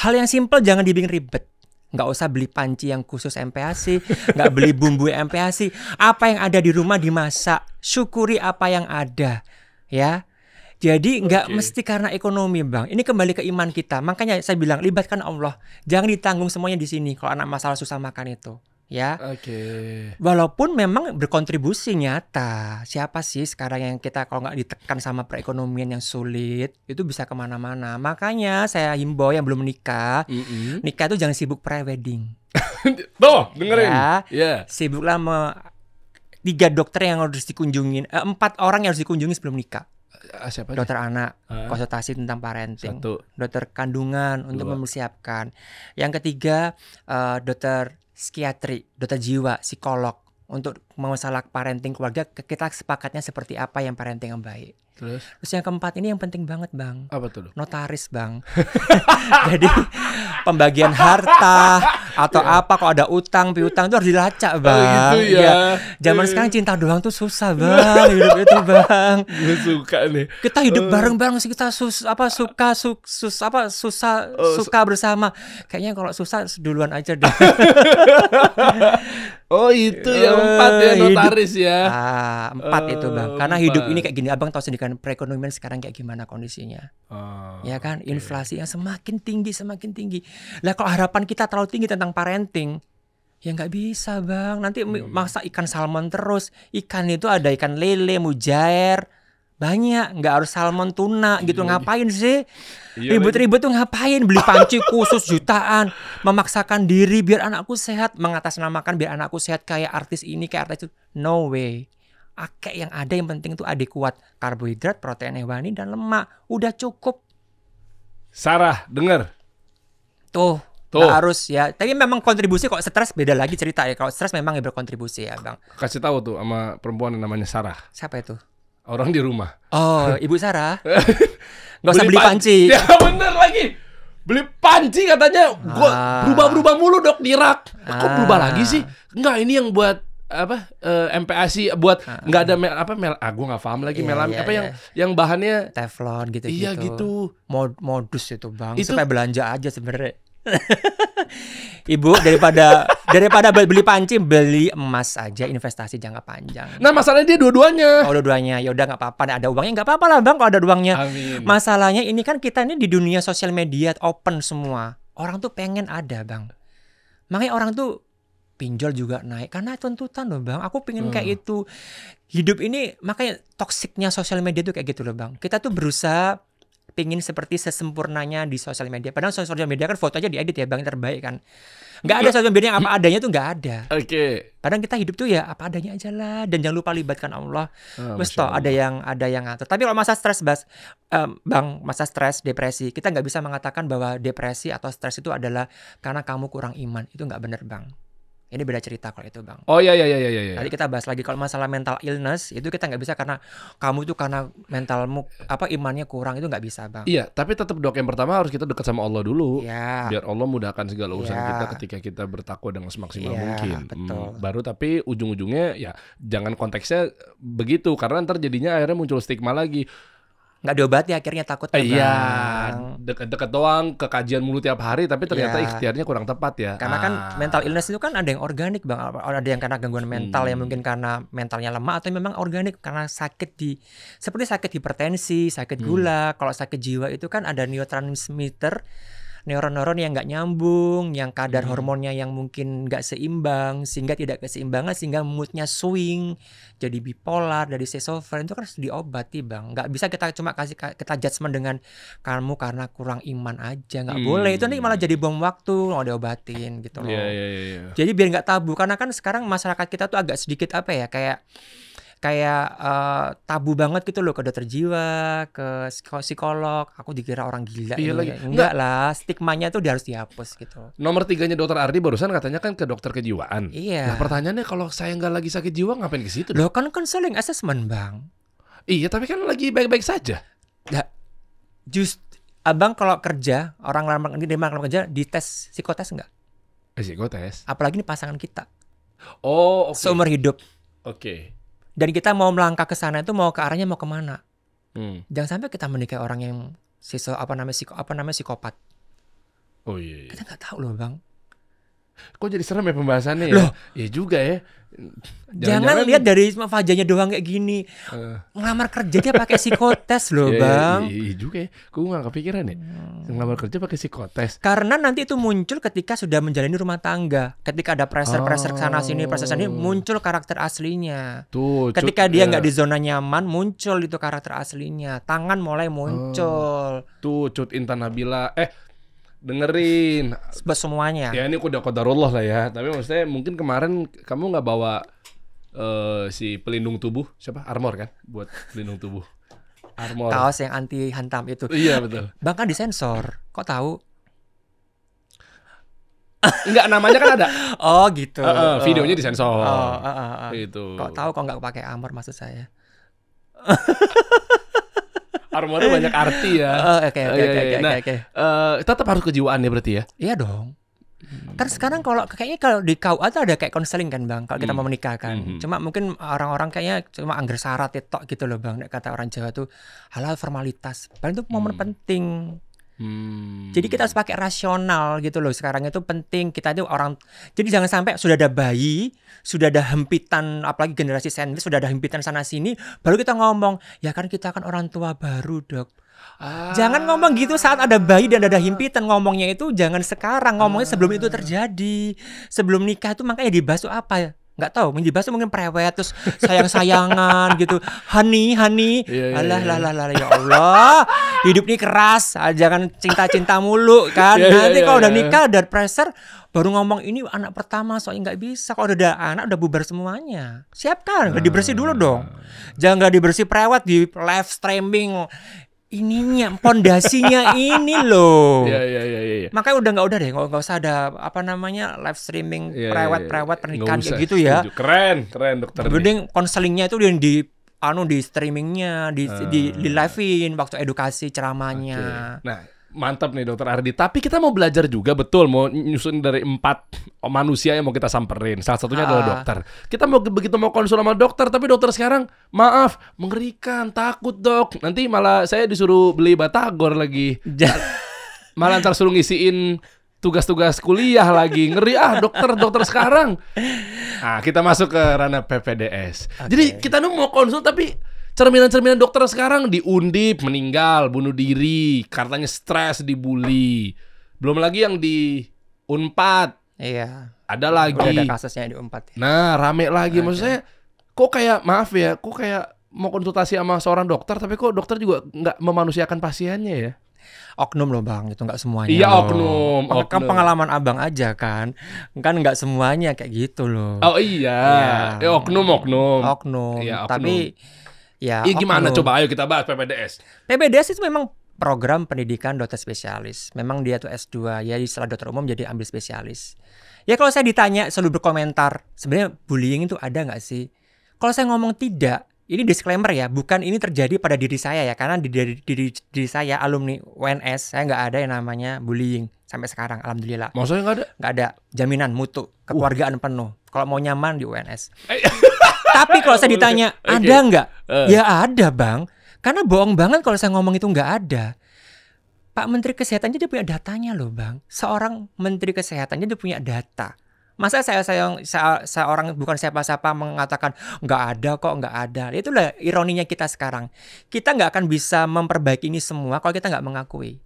Hal yang simple jangan dibikin ribet. Nggak usah beli panci yang khusus MPASI, nggak beli bumbu MPASI. Apa yang ada di rumah dimasak, syukuri apa yang ada, ya. Jadi nggak mesti karena ekonomi Bang. Ini kembali ke iman kita. Makanya saya bilang libatkan Allah. Jangan ditanggung semuanya di sini. Kalau anak masalah susah makan itu, ya.
Oke.
Walaupun memang berkontribusi nyata. Siapa sih sekarang yang kita kalau nggak ditekan sama perekonomian yang sulit itu bisa kemana-mana. Makanya saya himbau yang belum menikah, nikah itu jangan sibuk pre-wedding.
Tuh, dengerin.
Ya. Sibuklah 3 dokter yang harus dikunjungin, 4 orang yang harus dikunjungi sebelum nikah.
Siapa aja?
Dokter anak, konsultasi tentang parenting.
1.
Dokter kandungan untuk
2.
mempersiapkan. Yang ketiga, dokter psikiatri, dokter jiwa, psikolog untuk masalah parenting keluarga. Kita sepakatnya seperti apa yang parenting yang baik.
Terus
Yang keempat ini yang penting banget Bang.
apa tuh?
Notaris Bang. Jadi pembagian harta atau apa kalau ada utang piutang itu harus dilacak Bang.
Oh gitu ya.
Zaman sekarang cinta doang tuh susah Bang, hidup itu Bang.
Gue suka nih.
Kita hidup bareng-bareng sih, kita suka bersama. Kayaknya kalau susah duluan aja deh.
Oh itu yang 4 ya, notaris ya.
4 itu Bang. Karena hidup ini kayak gini, Abang tahu sendiri kan perekonomian sekarang kayak gimana kondisinya. Ya kan, inflasi yang semakin tinggi. Lah kalau harapan kita terlalu tinggi tentang parenting, ya nggak bisa Bang. Nanti masak ikan salmon terus. Ikan itu ada ikan lele, mujair, banyak. Nggak harus salmon, tuna gitu. Ngapain sih? Ribut-ribut tuh ngapain? Beli panci khusus jutaan, memaksakan diri biar anakku sehat, mengatasnamakan biar anakku sehat kayak artis ini, kayak artis itu. No way. Kayak yang ada yang penting tuh adekuat karbohidrat, protein hewani dan lemak. Udah cukup.
Sarah, denger.
Tuh. Nggak harus ya. Tapi memang kontribusi kok stres beda lagi cerita ya. Kalau stres memang ya berkontribusi ya Bang.
Kasih tahu tuh sama perempuan yang namanya Sarah.
Siapa itu?
Orang di rumah.
Oh, Ibu Sarah. Gak usah beli panci.
Ya bener lagi. Beli panci katanya. Gua berubah-berubah mulu Dok di rak. Kok berubah lagi sih? Enggak, ini yang buat apa MPASI buat nggak ada gue nggak paham lagi yang bahannya
teflon gitu.
Iya gitu.
Modus itu Bang. Itu supaya belanja aja sebenarnya. Ibu, daripada Daripada beli panci, beli emas aja, investasi jangka panjang.
Nah, masalahnya dia dua-duanya.
Kalau dua-duanya, ya udah nggak apa-apa. Nah, ada uangnya nggak apa-apa lah bang. Kalau ada uangnya.
Amin.
Masalahnya ini kan kita ini di dunia sosial media open semua. Orang tuh pengen ada bang. Makanya orang tuh pinjol juga naik karena tuntutan loh bang. Aku pengen kayak itu. Hidup ini makanya toksiknya sosial media tuh kayak gitu loh bang. Kita tuh berusaha pingin seperti sesempurnanya di sosial media. Padahal sosial media kan foto aja diedit ya bang, terbaik kan. Nggak ada sosial media yang apa adanya tuh nggak ada.
Oke.
Padahal kita hidup tuh ya apa adanya aja lah. Dan jangan lupa libatkan Allah. Wes
Masya
toh
Allah.
ada yang ngatur. Tapi kalau masa stres bang, masa stres, depresi, kita nggak bisa mengatakan bahwa depresi atau stres itu adalah karena kamu kurang iman. Itu nggak benar bang. Ini beda cerita kalau itu bang.
Oh iya.
Nanti kita bahas lagi kalau masalah mental illness itu kita nggak bisa karena kamu tuh karena mentalmu imannya kurang itu nggak bisa bang.
Iya, tapi tetap dok yang pertama harus kita dekat sama Allah dulu.
Ya.
Biar Allah mudahkan segala urusan
Ya.
kita ketika kita bertakwa dengan semaksimal
Iya,
mungkin.
betul.
Baru tapi ujung-ujungnya ya jangan konteksnya begitu karena ntar jadinya akhirnya muncul stigma lagi.
Nggak diobati akhirnya takut ya
Iya,
bang.
deket-deket doang ke kajian mulu tiap hari tapi ternyata
Iya.
ikhtiarnya kurang tepat ya.
Karena kan mental illness itu kan ada yang organik bang, ada yang karena gangguan mental yang mungkin karena mentalnya lemah atau memang organik karena seperti sakit hipertensi, sakit gula. Kalau sakit jiwa itu kan ada neurotransmitter, neuron-neuron yang nggak nyambung, yang kadar hormonnya yang mungkin nggak seimbang, sehingga tidak keseimbangan, sehingga moodnya swing, jadi bipolar, dari schizofren itu kan harus diobati bang. Nggak bisa kita cuma kita judgement dengan kamu karena kurang iman aja, nggak boleh. Itu nanti malah jadi bom waktu mau diobatin gitu loh.
Iya.
Jadi biar nggak tabu, karena kan sekarang masyarakat kita tuh agak sedikit apa ya, kayak tabu banget gitu loh ke dokter jiwa, ke psikolog. Aku dikira orang gila.
Iya
ini.
lagi.
Enggak lah, stigmanya tuh harus dihapus gitu.
Nomor 3-nya dokter Ardi barusan katanya kan ke dokter kejiwaan.
Iya.
Nah pertanyaannya kalau saya nggak lagi sakit jiwa ngapain ke situ? Dok?
Loh kan counseling assessment bang.
Iya tapi kan lagi baik-baik saja.
Nah, abang kalau kerja, orang lamar kerja dites psikotes enggak?
Psikotes.
Apalagi ini pasangan kita.
Oh oke.
Seumur hidup.
Oke.
Dan kita mau melangkah ke sana itu mau ke arahnya mau kemana?
Hmm.
Jangan sampai kita menikah orang yang psikopat.
Oh iya.
Kita nggak tahu loh bang.
Kok jadi serem ya pembahasannya ya?
Loh.
Iya juga ya.
Jangan lihat dari wajahnya doang kayak gini. Ngelamar kerja dia pakai psikotes loh bang.
Iya juga ya. Gue nggak kepikiran ya. Ngelamar kerja pakai psikotes.
Karena nanti itu muncul ketika sudah menjalani rumah tangga. Ketika ada pressure sana sini, pressure sana sini, muncul karakter aslinya.
Tuh.
Ketika dia nggak di zona nyaman, muncul itu karakter aslinya. Tangan mulai muncul.
Tuh Cut Intan Nabila. Dengerin.
Semuanya.
Ya ini udah qadarullah lah ya. Tapi maksudnya mungkin kemarin kamu nggak bawa si pelindung tubuh siapa? Armor kan? Buat pelindung tubuh. Armor.
Kaos yang anti hantam itu.
Iya betul.
Bahkan disensor. Kok tahu?
Enggak namanya kan ada.
Oh gitu.
Videonya disensor.
Gitu.
Itu.
Kok tahu kok nggak pakai armor maksud saya?
Armornya banyak arti ya.
Oke.
Nah, tetap harus kejiwaan ya berarti ya.
Iya dong. Kan sekarang kayaknya kalau di KUA tuh ada kayak konseling kan bang, kalau kita mau menikah kan. Cuma mungkin orang-orang kayaknya cuma angger syarat tok gitu loh bang. Kata orang Jawa tuh halal formalitas. Paling itu momen penting. Jadi kita harus pakai rasional gitu loh. Sekarang itu penting kita itu orang. Jadi jangan sampai sudah ada bayi, sudah ada hempitan, apalagi generasi sandwich sudah ada hempitan sana sini, baru kita ngomong ya kan kita kan orang tua baru dok. Jangan ngomong gitu saat ada bayi dan ada himpitan. Ngomongnya itu jangan sekarang, ngomongnya sebelum itu terjadi. Sebelum nikah itu makanya dibahas tuh apa ya? Nggak tahu, dibahas tuh mungkin prewed terus sayang-sayangan gitu. Honey. Alah ya Allah. Hidup ini keras, jangan cinta-cinta mulu kan. Nanti kalau udah nikah ada pressure baru ngomong ini anak pertama soalnya nggak bisa. Kalau udah anak udah bubar semuanya. Siapkan, dibersih dulu dong. Jangan nggak dibersih prewed di live streaming. Ininya pondasinya ini loh.
Iya.
Makanya udah deh, nggak usah ada live streaming prewed pernikahan kayak gitu ya.
Setuju. Keren dokter.
Mending konselingnya itu di streamingnya, di live-in waktu edukasi ceramahnya.
Nah, mantap nih dokter Ardi. Tapi kita mau belajar juga betul, mau nyusun dari 4 manusia yang mau kita samperin. Salah satunya adalah dokter. Kita begitu mau konsul sama dokter, tapi dokter sekarang maaf, mengerikan, takut dok. Nanti malah saya disuruh beli batagor lagi. Malah ntar suruh ngisiin tugas-tugas kuliah lagi. Ngeri dokter sekarang. Nah, kita masuk ke ranah PPDS. Jadi kita mau konsul tapi cerminan-cerminan dokter sekarang di Undip meninggal, bunuh diri, katanya stres, dibully. Belum lagi yang di Unpad.
Iya.
Ada lagi.
Udah ada kasusnya di Unpad. Ya.
Nah, rame lagi. Maksud saya, kok kayak maaf ya, kok kayak mau konsultasi sama seorang dokter, tapi kok dokter juga nggak memanusiakan pasiennya ya?
Oknum loh bang, itu nggak semuanya.
Iya
loh.
oknum.
Kan pengalaman abang aja kan nggak semuanya kayak gitu loh.
Oh iya, oknum.
Iya,
oknum.
Tapi ya.
Iya gimana?
Oknum.
Coba ayo kita bahas PPDS.
PPDS itu memang program pendidikan dokter spesialis. Memang dia tuh S2 ya, setelah dokter umum jadi ambil spesialis. Ya kalau saya ditanya selalu berkomentar, sebenarnya bullying itu ada nggak sih? Kalau saya ngomong tidak. Ini disclaimer ya, bukan ini terjadi pada diri saya ya, karena di diri saya alumni UNS, saya nggak ada yang namanya bullying sampai sekarang, alhamdulillah.
Maksudnya nggak ada?
Nggak ada, jaminan mutu, kekeluargaan penuh. Kalau mau nyaman di UNS. Tapi kalau saya ditanya, ada nggak? Ya ada bang, karena bohong banget kalau saya ngomong itu nggak ada. Pak Menteri Kesehatan dia punya datanya loh bang. Seorang Menteri Kesehatan dia punya data. Masa seorang bukan siapa-siapa mengatakan nggak ada. Itulah ironinya kita sekarang. Kita nggak akan bisa memperbaiki ini semua kalau kita nggak mengakui.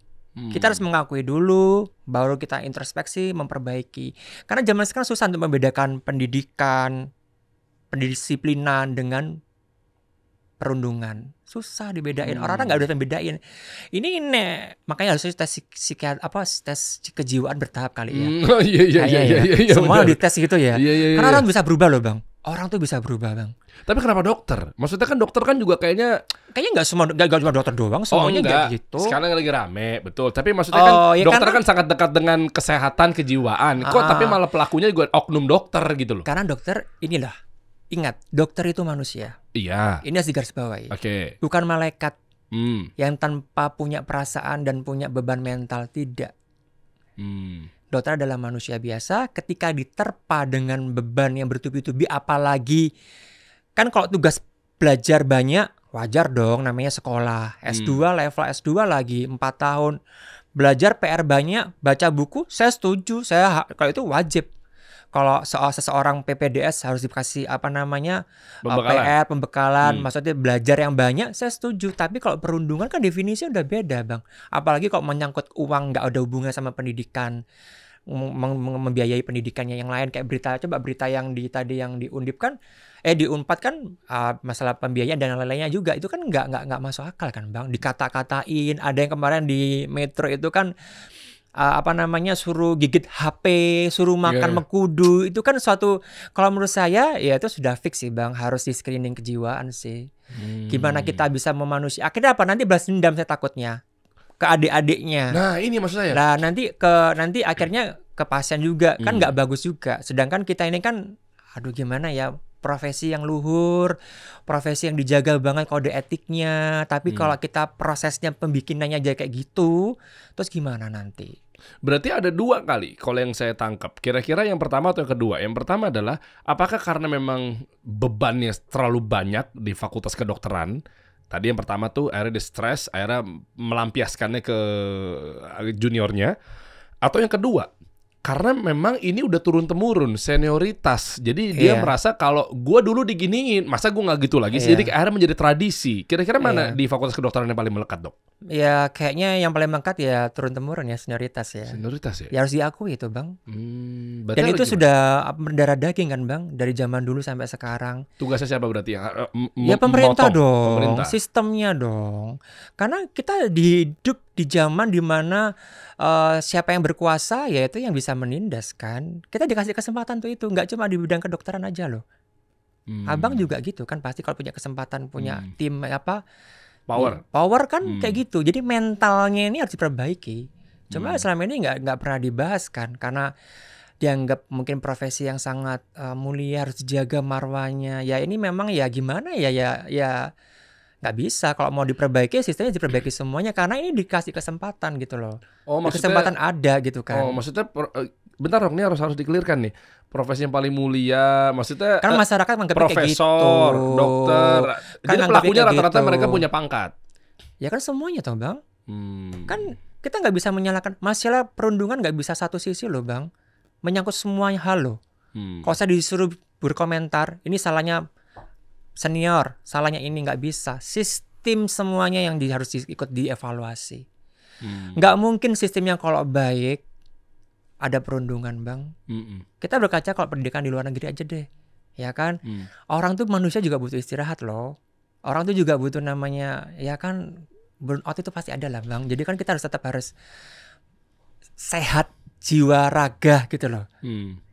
Kita harus mengakui dulu, baru kita introspeksi, memperbaiki. Karena zaman sekarang susah untuk membedakan pendidikan, pendisiplinan dengan perundungan. Susah dibedain. Orang-orang nggak bisa bedain. Ini makanya harus tes tes kejiwaan bertahap kali ya.
Iya.
Semua dites gitu ya.
Iya.
Karena orang bisa berubah loh bang. Orang tuh bisa berubah bang.
Tapi kenapa dokter? Maksudnya kan dokter kan juga kayaknya
nggak cuma dokter doang. Semuanya
enggak
gitu.
Sekarang lagi rame, betul. Tapi maksudnya kan
ya
dokter
kan
sangat dekat dengan kesehatan kejiwaan. Kok tapi malah pelakunya juga oknum dokter gitu loh.
Karena dokter inilah. Ingat, dokter itu manusia.
Iya.
Ini harus digarisbawahi.
Oke.
Bukan malaikat yang tanpa punya perasaan dan punya beban mental, tidak. Dokter adalah manusia biasa. Ketika diterpa dengan beban yang bertubi-tubi, apalagi kan kalau tugas belajar banyak, wajar dong namanya sekolah. S2, level S2 lagi 4 tahun. Belajar PR banyak, baca buku, saya setuju. Kalau itu wajib. Kalau seseorang PPDS harus dikasih PR, pembekalan, maksudnya belajar yang banyak, saya setuju. Tapi kalau perundungan kan definisinya udah beda bang. Apalagi kalau menyangkut uang, nggak ada hubungannya sama pendidikan, membiayai pendidikannya yang lain. Kayak berita yang di Undip kan, di Unpad kan masalah pembiayaan dan lain-lainnya juga itu kan nggak masuk akal kan bang. Dikata-katain, ada yang kemarin di Metro itu kan. Suruh gigit HP, suruh makan mekudu, itu kan suatu, kalau menurut saya ya itu sudah fix sih bang, harus di screening kejiwaan sih. Gimana kita bisa memanusiakan? Akhirnya apa? Nanti balas dendam saya takutnya ke adik-adiknya.
Nah ini maksud saya.
Nah nanti akhirnya ke pasien juga kan nggak bagus juga. Sedangkan kita ini kan, aduh gimana ya, profesi yang luhur, profesi yang dijaga banget kode etiknya. Tapi kalau kita prosesnya pembikinannya aja kayak gitu, terus gimana nanti?
Berarti ada dua kali kalau yang saya tangkap. Kira-kira yang pertama atau yang kedua? Yang pertama adalah apakah karena memang bebannya terlalu banyak di fakultas kedokteran? Tadi yang pertama tuh akhirnya dia stres, akhirnya melampiaskannya ke juniornya. Atau yang kedua, karena memang ini udah turun-temurun senioritas. Jadi dia merasa kalau gue dulu diginiin, masa gue nggak gitu lagi. Jadi akhirnya menjadi tradisi. Kira-kira mana di fakultas kedokteran yang paling melekat dok?
Ya kayaknya yang paling melekat ya turun-temurun ya, senioritas ya.
Senioritas ya?
Ya harus diakui itu bang. Dan itu
gimana?
Sudah berdarah daging kan bang, dari zaman dulu sampai sekarang.
Tugasnya siapa berarti yang
ya pemerintah dong,
pemerintah.
Sistemnya dong. Karena kita hidup di zaman dimana siapa yang berkuasa ya itu yang bisa menindas kan. Kita dikasih kesempatan tuh itu, nggak cuma di bidang kedokteran aja loh. Abang juga gitu kan, pasti kalau punya kesempatan punya tim power kan kayak gitu. Jadi mentalnya ini harus diperbaiki. Cuma selama ini nggak pernah dibahas kan, karena dianggap mungkin profesi yang sangat mulia, harus dijaga marwahnya. Ya ini memang ya gimana ya nggak bisa. Kalau mau diperbaiki, sistemnya diperbaiki semuanya, karena ini dikasih kesempatan gitu loh. Kesempatan ada gitu kan.
Maksudnya bentar dong, ini harus dikelirkan nih. Profesi yang paling mulia, maksudnya
kan masyarakat menganggapnya kayak gitu.
Profesor, dokter.
Kan
jadi pelakunya rata-rata
gitu.
mereka punya pangkat.
Ya kan semuanya toh bang. Kan kita nggak bisa menyalahkan masalah perundungan, nggak bisa satu sisi loh Bang, menyangkut semuanya hal loh. Kalau saya disuruh berkomentar, ini salahnya senior, salahnya ini, nggak bisa. Sistem semuanya yang harus ikut dievaluasi. Nggak mungkin sistem yang kalau baik ada perundungan Bang. Kita berkaca kalau pendidikan di luar negeri aja deh, ya kan? Orang tuh manusia juga butuh istirahat loh. Orang tuh juga butuh namanya, ya kan, burnout itu pasti ada lah Bang. Jadi kan kita harus sehat jiwa raga gitu loh.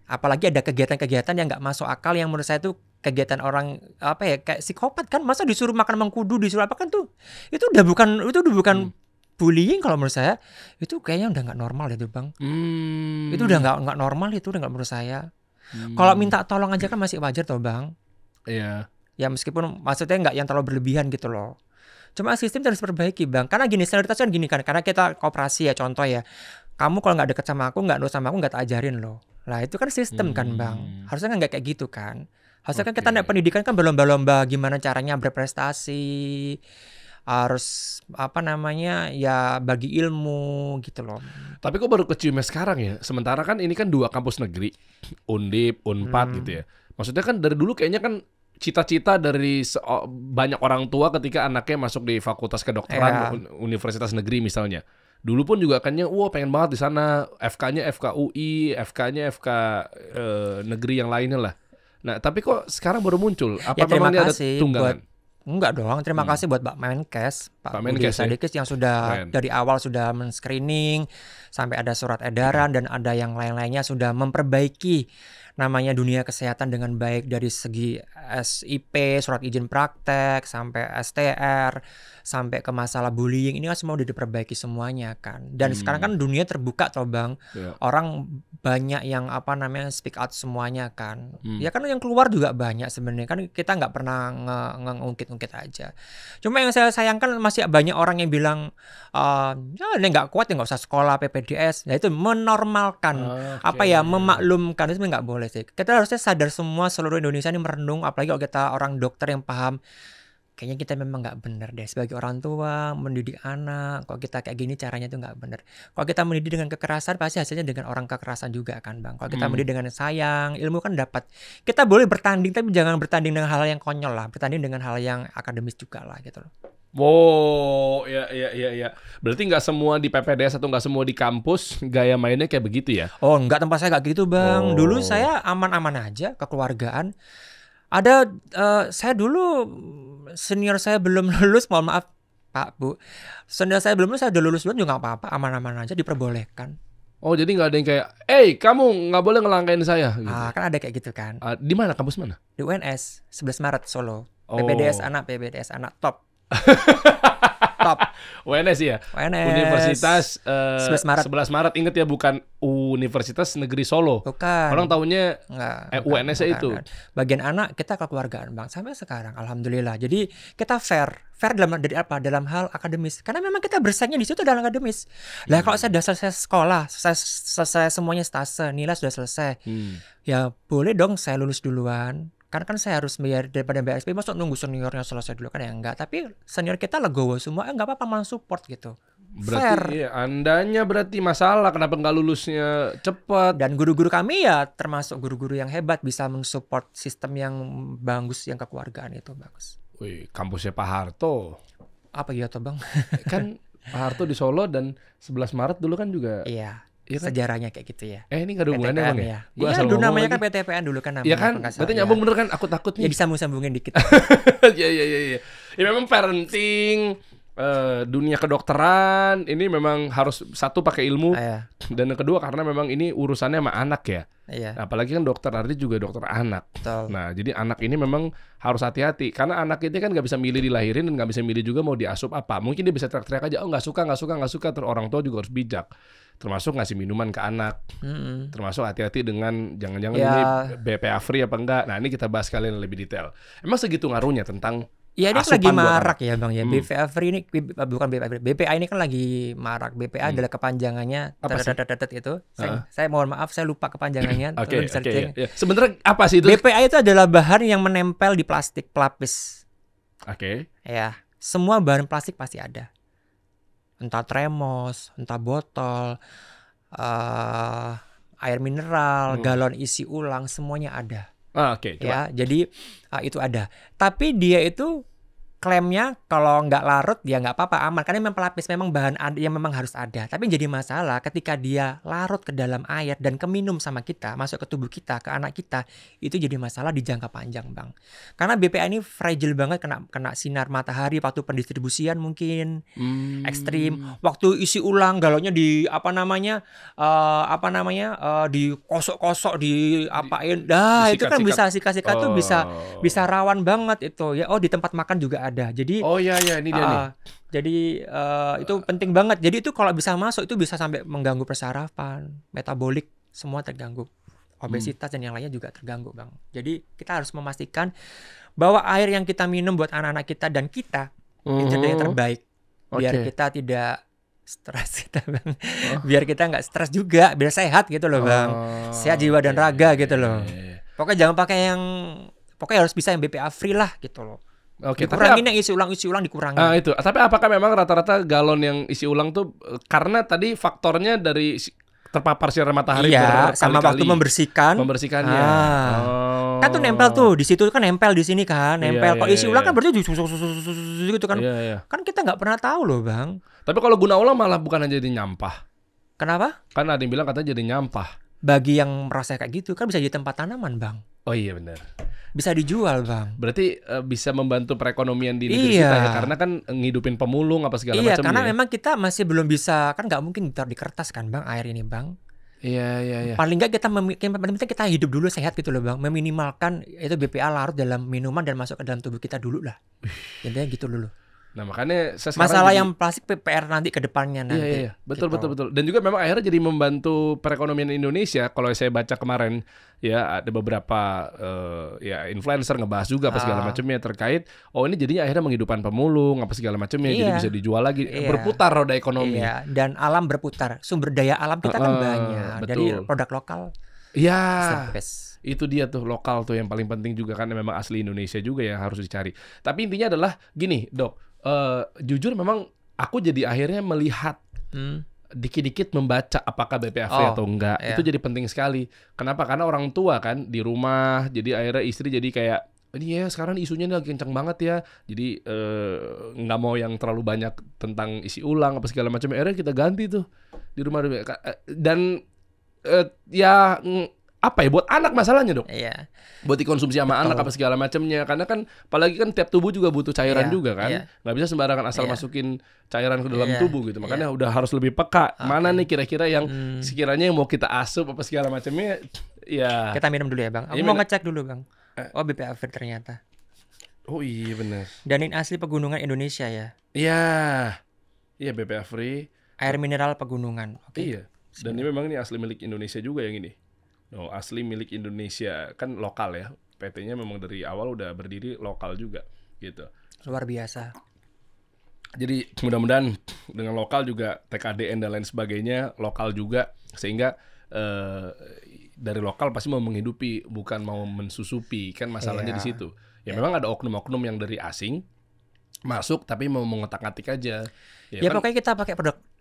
Apalagi ada kegiatan-kegiatan yang nggak masuk akal, yang menurut saya tuh kegiatan orang apa ya, kayak psikopat kan, masa disuruh makan mengkudu, disuruh apa kan tuh, itu udah bukan bullying kalau menurut saya. Itu kayaknya udah nggak normal itu Bang. Itu udah nggak normal, itu udah nggak menurut saya. Kalau minta tolong aja kan masih wajar toh Bang.
Iya.
Ya meskipun maksudnya nggak yang terlalu berlebihan gitu loh. Cuma sistem harus perbaiki Bang. Karena gini, senioritas kan gini kan, karena kita kooperasi ya, contoh ya, kamu kalau nggak deket sama aku, nggak nurut sama aku, nggak tak ajarin loh. Lah itu kan sistem kan Bang. Harusnya kan nggak kayak gitu kan. Harusnya kan kita pendidikan kan berlomba-lomba gimana caranya berprestasi, harus apa namanya ya, bagi ilmu gitu loh.
Tapi kok baru keciumnya sekarang ya? Sementara kan ini kan 2 kampus negeri, Undip, Unpad gitu ya. Maksudnya kan dari dulu kayaknya kan cita-cita dari banyak orang tua ketika anaknya masuk di fakultas kedokteran universitas negeri misalnya. Dulu pun juga kayaknya pengen banget di sana, FK-nya FKUI, FK-nya FK negeri yang lainnya lah. Nah, tapi kok sekarang baru muncul? Apa memang ada tunggangan?
Enggak dong, terima kasih buat Pak Menkes, Pak Budi Sadikin yang sudah dari awal sudah men-screening sampai ada surat edaran dan ada yang lain-lainnya, sudah memperbaiki namanya dunia kesehatan dengan baik dari segi SIP, surat izin praktek, sampai STR, sampai ke masalah bullying. Ini kan semua udah diperbaiki semuanya kan. Dan sekarang kan dunia terbuka toh Bang. Orang banyak yang apa namanya speak out semuanya kan. Ya kan yang keluar juga banyak sebenarnya kan, kita nggak pernah ngungkit-ungkit aja. Cuma yang saya sayangkan masih banyak orang yang bilang ini nggak kuat ya nggak usah sekolah PPDS. Nah itu menormalkan memaklumkan, itu nggak boleh sih. Kita harusnya sadar semua, seluruh Indonesia ini merenung, apalagi kalau kita orang dokter yang paham. Kayaknya kita memang nggak benar deh sebagai orang tua mendidik anak. Kalau kita kayak gini caranya tuh nggak benar. Kalau kita mendidik dengan kekerasan, pasti hasilnya dengan orang kekerasan juga kan Bang. Kalau kita mendidik dengan sayang, ilmu kan dapat. Kita boleh bertanding, tapi jangan bertanding dengan hal yang konyol lah. Bertanding dengan hal yang akademis juga lah gitu loh.
Wow, ya. Berarti nggak semua di PPDS atau nggak semua di kampus gaya mainnya kayak begitu ya?
Oh, nggak, tempat saya nggak gitu Bang. Dulu saya aman-aman aja, kekeluargaan. Ada saya dulu senior saya belum lulus, mohon maaf Pak Bu. Senior saya belum lulus, saya udah lulus duluan juga nggak apa-apa, aman-aman aja, diperbolehkan.
Oh, jadi nggak ada yang kayak, kamu nggak boleh ngelangkain saya. Gitu.
Kan ada kayak gitu kan.
Di mana, kampus mana?
Di UNS, 11 Maret Solo. PPDS anak top.
UNS ya?
UNS.
Universitas
11 Maret.
11 Maret, inget ya, bukan Universitas Negeri Solo.
Bukan.
Orang taunya UNS itu.
Bukan. Bagian anak kita kekeluargaan Bang, sampai sekarang alhamdulillah. Jadi kita fair dalam hal akademis. Karena memang kita bersaingnya di situ dalam akademis. Lah kalau saya sudah selesai sekolah, selesai semuanya stase, nilai sudah selesai. Ya boleh dong saya lulus duluan. Karena kan saya harus bayar daripada BSP, masuk nunggu seniornya selesai dulu kan ya enggak. Tapi senior kita legowo semua, enggak apa-apa, malah support gitu.
Berarti andanya berarti masalah kenapa nggak lulusnya cepat.
Dan guru-guru kami ya termasuk guru-guru yang hebat, bisa mensupport sistem yang bagus, yang kekeluargaan itu bagus.
Wih, kampusnya Pak Harto.
Apa gitu Bang?
Kan Pak Harto di Solo dan 11 Maret dulu kan juga.
Iya.
Iya kan?
Sejarahnya kayak gitu ya.
Ini gak ada hubungannya Bang ya?
Iya, dulu namanya kan PTPN dulu kan namanya.
Iya kan? Berarti nyambung bener kan? Aku takut nih.
Ya disambung-sambungin dikit.
Iya. Ya memang parenting, dunia kedokteran ini memang harus satu pakai ilmu, dan yang kedua karena memang ini urusannya sama anak ya.
Iya.
Apalagi kan dokter Ardi juga dokter anak.
Betul.
Nah jadi anak ini memang harus hati-hati karena anak itu kan nggak bisa milih dilahirin dan nggak bisa milih juga mau diasup apa. Mungkin dia bisa teriak-teriak aja, nggak suka. Terus orang tua juga harus bijak. Termasuk ngasih minuman ke anak, termasuk hati-hati dengan jangan-jangan ini BPA free apa enggak. Nah ini kita bahas kalian lebih detail. Emang segitu ngaruhnya tentang
ya ini lagi marak ya Bang ya. BPA free ini bukan BPA free. BPA ini kan lagi marak. BPA adalah kepanjangannya itu. Saya mohon maaf saya lupa kepanjangannya.
Oke. Sebenarnya apa sih itu?
BPA itu adalah bahan yang menempel di plastik pelapis.
Oke.
Ya, semua bahan plastik pasti ada. entah termos, entah botol, air mineral, galon isi ulang, semuanya ada.
Oke, coba.
Ya, jadi itu ada. Tapi dia itu klaimnya kalau nggak larut ya nggak apa-apa, aman, karena memang pelapis, memang bahan yang memang harus ada. Tapi yang jadi masalah ketika dia larut ke dalam air dan keminum sama kita, masuk ke tubuh kita, ke anak kita, itu jadi masalah di jangka panjang, Bang. Karena BPA ini fragile banget, kena sinar matahari waktu pendistribusian mungkin ekstrim, waktu isi ulang galonnya dikosok-kosok, diapain, itu kan bisa sikat-sikat tuh bisa rawan banget itu ya. Oh, di tempat makan juga ada. Jadi
ini dia nih.
Jadi itu penting banget. Jadi itu kalau bisa masuk itu bisa sampai mengganggu persarafan, metabolik, semua terganggu. Obesitas dan yang lainnya juga terganggu, Bang. Jadi kita harus memastikan bahwa air yang kita minum buat anak-anak kita dan kita itu yang terbaik. Biar kita tidak stres kita, Bang. Biar kita nggak stres juga, biar sehat gitu loh, Bang. Sehat jiwa dan raga gitu loh. Pokoknya jangan pakai pokoknya harus bisa yang BPA free lah gitu loh.
Oke,
dikurangin yang isi ulang dikurangin.
Itu. Tapi apakah memang rata-rata galon yang isi ulang tuh karena tadi faktornya dari terpapar sinar matahari
sama waktu
membersihkannya.
Kan tuh nempel tuh di situ, kan nempel di sini kan, nempel. Kalau isi ulang kan berarti gitu kan. Kan kita nggak pernah tahu loh, Bang.
Tapi kalau guna ulang malah bukan aja jadi nyampah.
Kenapa?
Kan ada yang bilang katanya jadi nyampah.
Bagi yang merasa kayak gitu kan bisa jadi tempat tanaman, Bang.
Oh iya benar.
Bisa dijual, Bang.
Berarti bisa membantu perekonomian di negeri kita ya, karena kan ngidupin pemulung apa segala macam.
Iya, karena memang kita masih belum bisa, kan nggak mungkin ditaruh di kertas kan, Bang, air ini, Bang.
Iya.
Paling nggak kita hidup dulu sehat gitu loh, Bang. Meminimalkan itu BPA larut dalam minuman dan masuk ke dalam tubuh kita dulu lah. Intinya gitu dulu.
Nah makanya
masalah yang plastik PR nanti ke depannya nanti.
Iya. Betul. Dan juga memang akhirnya jadi membantu perekonomian Indonesia. Kalau saya baca kemarin ya ada beberapa influencer ngebahas juga apa segala macamnya terkait. Oh ini jadinya akhirnya menghidupkan pemulung apa segala macamnya. Jadi bisa dijual lagi. Berputar roda ekonomi.
Iya. Dan alam berputar. Sumber daya alam kita kan banyak.
Betul.
Dari produk lokal.
Iya. Itu dia tuh lokal tuh yang paling penting juga kan memang asli Indonesia juga yang harus dicari. Tapi intinya adalah gini, Dok. Jujur memang aku jadi akhirnya melihat dikit-dikit membaca apakah BPA free atau enggak. Itu jadi penting sekali. Kenapa? Karena orang tua kan di rumah, jadi akhirnya istri jadi kayak ini ya sekarang isunya lagi kencang banget ya. Jadi nggak mau yang terlalu banyak tentang isi ulang apa segala macam. Akhirnya kita ganti tuh di rumah. Dan apa ya buat anak masalahnya, Dok?
Iya.
Buat dikonsumsi sama anak apa segala macamnya. Karena kan apalagi kan tiap tubuh juga butuh cairan juga kan. Nggak bisa sembarangan asal masukin cairan ke dalam tubuh gitu. Makanya udah harus lebih peka. Mana nih kira-kira yang sekiranya yang mau kita asup apa segala macamnya ya.
Kita minum dulu ya, Bang. Aku mau ngecek dulu, Bang. Oh, BPA free ternyata.
Oh iya benar.
Dan ini asli pegunungan Indonesia ya.
Iya BPA free.
Air mineral pegunungan.
Iya. Dan ini memang ini asli milik Indonesia juga yang ini. Asli milik Indonesia kan lokal ya. PT-nya memang dari awal udah berdiri lokal juga gitu.
Luar biasa.
Jadi mudah-mudahan dengan lokal juga TKDN dan lain sebagainya lokal juga sehingga dari lokal pasti mau menghidupi bukan mau mensusupi kan masalahnya di situ. Ya memang ada oknum-oknum yang dari asing masuk tapi mau mengotak-atik aja.
Ya kan? Pokoknya kita pakai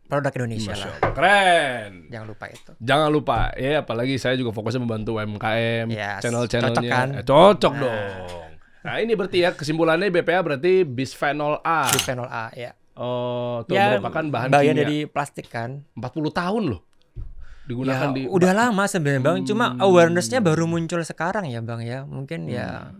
produk Indonesia lah.
Keren.
Jangan lupa itu.
Jangan lupa. Ya apalagi saya juga fokusnya membantu UMKM, channel-channelnya.
Cocok
dong. Nah ini berarti ya kesimpulannya BPA berarti bisphenol A.
Bisphenol A ya.
Oh, itu merupakan bahan
kimia
dari
plastik kan.
40 tahun loh. Digunakan
udah lama sebenarnya, Bang. Cuma awareness-nya baru muncul sekarang ya, Bang ya. Mungkin ya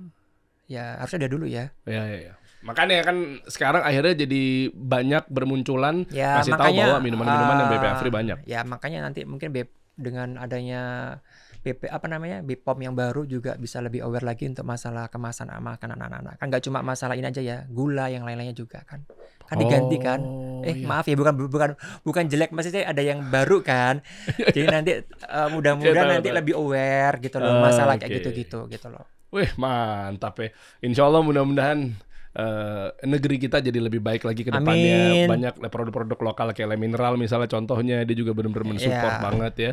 harusnya ada dulu ya.
Iya. Makanya kan sekarang akhirnya jadi banyak bermunculan ngasih tahu bahwa minuman-minuman yang BPA free banyak.
Ya makanya nanti mungkin dengan adanya BPOM yang baru juga bisa lebih aware lagi untuk masalah kemasan makanan anak-anak. Kan nggak cuma masalah ini aja ya, gula yang lain-lainnya juga kan diganti kan. Maaf ya, bukan jelek, maksudnya ada yang baru kan. Jadi nanti mudah-mudahan nanti lebih aware gitu loh masalah kayak gitu loh.
Wih mantap ya. Insya Allah mudah-mudahan negeri kita jadi lebih baik lagi ke depannya. Banyak produk-produk lokal kayak Le Mineral misalnya contohnya dia juga benar-benar mensupport banget ya.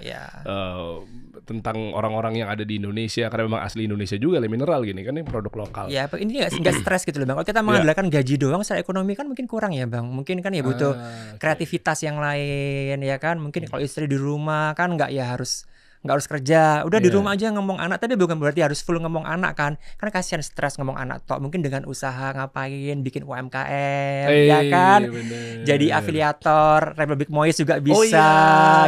tentang orang-orang yang ada di Indonesia karena memang asli Indonesia juga Le Mineral gini kan ini produk lokal.
Ya, ini nggak stres gitu loh Bang. Kalau kita mengandalkan gaji doang secara ekonomi kan mungkin kurang ya Bang. Mungkin kan ya butuh kreativitas yang lain ya kan. Mungkin kalau istri di rumah kan nggak harus kerja, udah di rumah aja ngomong anak, tapi bukan berarti harus full ngomong anak kan kasihan stres ngomong anak tok. Mungkin dengan usaha ngapain, bikin UMKM ya kan,
bener.
jadi afiliator Republik Mois juga bisa,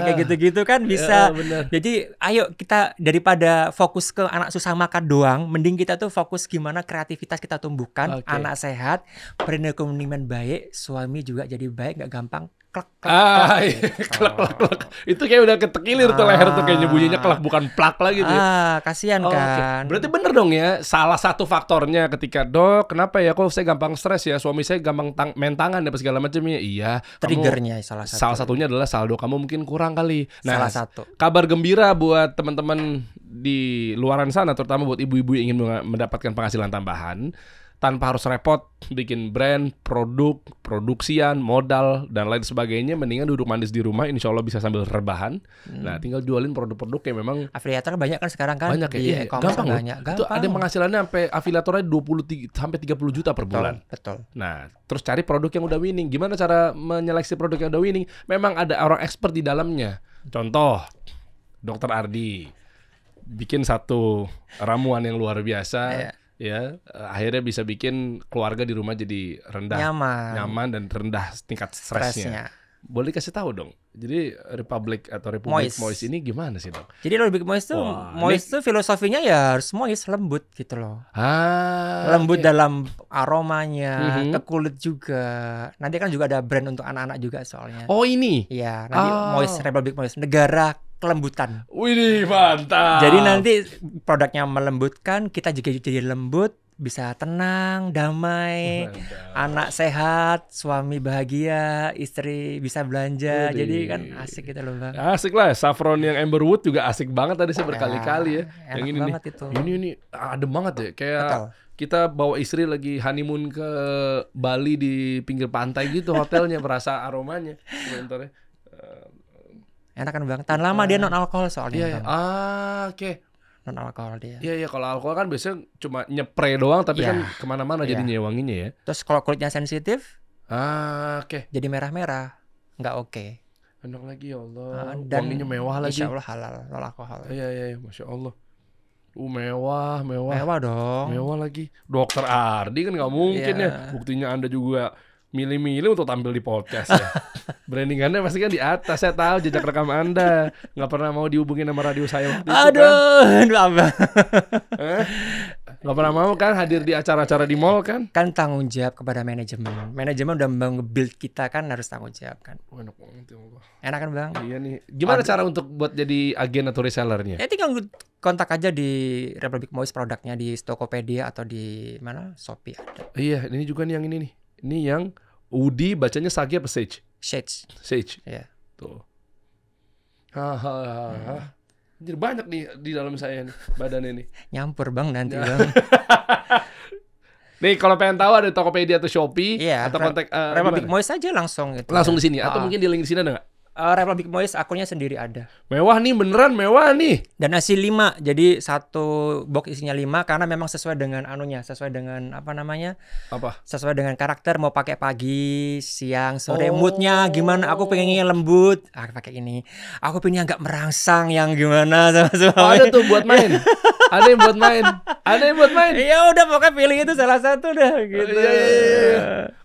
kayak gitu-gitu kan bisa. Jadi ayo kita daripada fokus ke anak susah makan doang, mending kita tuh fokus gimana kreativitas kita tumbuhkan, anak sehat, perekonomian baik, suami juga jadi baik, nggak gampang
klek. Itu kayak udah ketekilir tuh leher tuh kayaknya bunyinya klek bukan plak lagi gitu ya.
Kasihan kan.
Berarti bener dong ya, salah satu faktornya ketika Dok, kenapa ya kok saya gampang stres ya, suami saya gampang main tangan dan segala macam ya. Iya,
triggernya salah satunya
adalah saldo kamu mungkin kurang kali. Nah,
salah satu.
Kabar gembira buat teman-teman di luaran sana, terutama buat ibu-ibu yang ingin mendapatkan penghasilan tambahan tanpa harus repot bikin brand, produk, produksian, modal dan lain sebagainya, mendingan duduk manis di rumah, insya Allah bisa sambil rebahan. Nah, tinggal jualin produk-produk yang memang
afiliator banyak kan sekarang kan.
Banyak ya, gampang banyak. Itu ada penghasilannya sampai afiliatornya 20 sampai 30 juta per bulan.
Betul.
Nah, terus cari produk yang udah winning. Gimana cara menyeleksi produk yang udah winning? Memang ada orang expert di dalamnya. Contoh, Dr. Ardi bikin satu ramuan yang luar biasa. Ya, akhirnya bisa bikin keluarga di rumah jadi nyaman dan rendah tingkat stresnya. Boleh kasih tahu dong. Jadi Republik Mois ini gimana sih dong?
Jadi Republik Mois tuh filosofinya ya harus moist, lembut gitu loh. Lembut dalam aromanya, ke kulit juga. Nanti kan juga ada brand untuk anak-anak juga soalnya.
Oh ini?
Iya, nanti Mois, Republik Mois, negara kelembutan.
Wih, mantap.
Jadi nanti produknya melembutkan, kita juga jadi lembut, bisa tenang, damai, anak sehat, suami bahagia, istri bisa belanja. Jadi kan asik gitu loh Bang.
Asik lah, saffron yang amberwood juga asik banget tadi saya berkali-kali ya.
Yang ini nih. Itu.
Ini adem banget ya, kayak kita bawa istri lagi honeymoon ke Bali di pinggir pantai gitu hotelnya, berasa aromanya. Sebentar ya.
Enak kan Bang, tahan lama dia non alkohol soalnya.
Oke.
Non alkohol dia.
Iya, kalau alkohol kan biasanya cuma nyepre doang, tapi kan kemana-mana jadinya wanginya ya.
Terus kalau kulitnya sensitif,
jadi
merah-merah, nggak oke.
Enak lagi ya Allah.
Dan
wanginya mewah lagi.
Insya Allah halal, non alkohol.
Iya, masya Allah. Mewah
dong.
Mewah lagi. Dokter Ardi kan nggak mungkin ya. Buktinya Anda juga milih-milih untuk tampil di podcast ya. Branding Anda pasti kan di atas. Saya tahu jejak rekam Anda. Nggak pernah mau dihubungin sama radio saya waktu itu kan. Nggak pernah mau kan hadir di acara-acara di mall kan.
Kan tanggung jawab kepada manajemen. Manajemen udah nge-build kita kan, harus tanggung jawab kan.
Enak banget ya Allah.
Enak kan Bang?
Iya nih. Gimana cara untuk buat jadi agen atau resellernya?
Ya tinggal kontak aja di Republik Mois produknya di Tokopedia atau di mana Shopee ada.
Iya, ini juga nih yang ini nih. Ini yang Udi bacanya Sage apa Sage? Sage.
Iya.
Tuh. Jadi banyak nih di dalam saya nih badannya nih.
Nyampur Bang nanti Bang.
Nih kalau pengen tahu ada Tokopedia atau Shopee atau kontak
Republik Mois aja langsung gitu.
Langsung di sini atau mungkin di link di sini ada nggak?
Republik Mois akunnya sendiri ada.
Mewah nih, beneran mewah nih.
Dan hasil 5, jadi satu box isinya 5 karena memang sesuai dengan sesuai dengan sesuai dengan karakter, mau pakai pagi, siang, sore, moodnya gimana. Aku pengennya lembut, pakai ini. Aku pengennya agak merangsang yang gimana sama
ada tuh buat main. Ada yang buat main.
Ya udah pokoknya pilih itu salah satu dah gitu.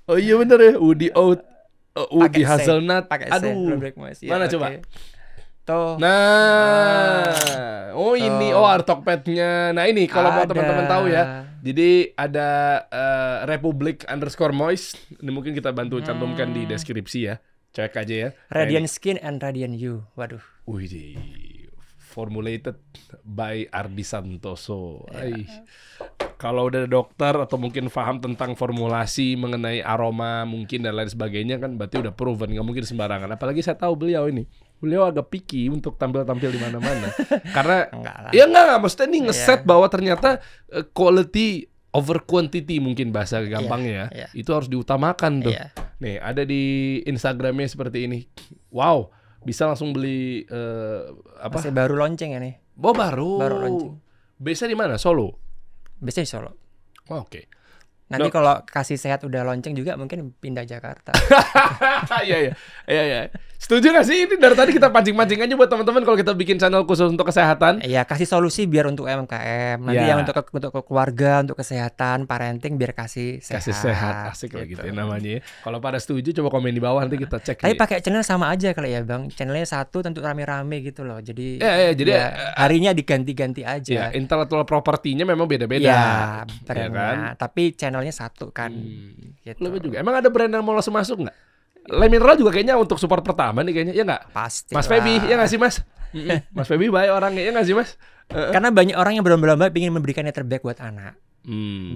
Oh iya bener ya, Udi Oat. Udi hazelnut. Aduh. Mana coba?
Tuh.
Nah. Oh ini art Tokped-nya. Nah ini kalau mau teman-teman tahu ya. Jadi ada Republik_Mois. Ini mungkin kita bantu cantumkan di deskripsi ya. Cek aja ya.
Radiant Skin and Radiant You. Waduh.
Wih, formulated by Ardi Santoso. Kalau udah dokter atau mungkin paham tentang formulasi mengenai aroma mungkin dan lain sebagainya kan berarti udah proven, nggak mungkin sembarangan. Apalagi saya tahu beliau agak picky untuk tampil di mana-mana. Karena enggak maksudnya nih ngeset bahwa ternyata quality over quantity mungkin bahasa gampangnya ya. Itu harus diutamakan tuh. Nih ada di Instagramnya seperti ini. Wow. Bisa langsung beli
Masih baru launching ya nih.
Baru.
Baru launching.
Base-nya di mana? Solo.
Biasanya di Solo.
Oh, oke.
Nanti kalau Kasih Sehat udah launching juga mungkin pindah Jakarta.
Iya. Setuju gak sih? Ini dari tadi kita pancing-pancing aja buat teman-teman kalau kita bikin channel khusus untuk kesehatan.
Iya, kasih solusi biar untuk UMKM. Nanti yang untuk keluarga, untuk kesehatan, parenting biar kasih sehat.
Kasih sehat, asik lah gitu ya namanya. Kalau pada setuju coba komen di bawah nanti kita cek.
Tapi pakai channel sama aja kali ya Bang. Channelnya satu tentu rame-rame gitu loh. Jadi
jadi
harinya diganti-ganti aja.
Ya, intellectual property-nya memang beda-beda.
Ya,
ya kan?
Tapi channelnya satu kan. Gitu.
Lebih juga. Emang ada brand yang mau langsung masuk nggak? Le Mineral juga kayaknya untuk support pertama nih kayaknya, ya nggak?
Pasti.
Mas Feby, ya nggak sih Mas? Mas Feby baik orangnya, ya nggak sih Mas?
Karena banyak orang yang berlomba-lomba ingin memberikan yang terbaik buat anak.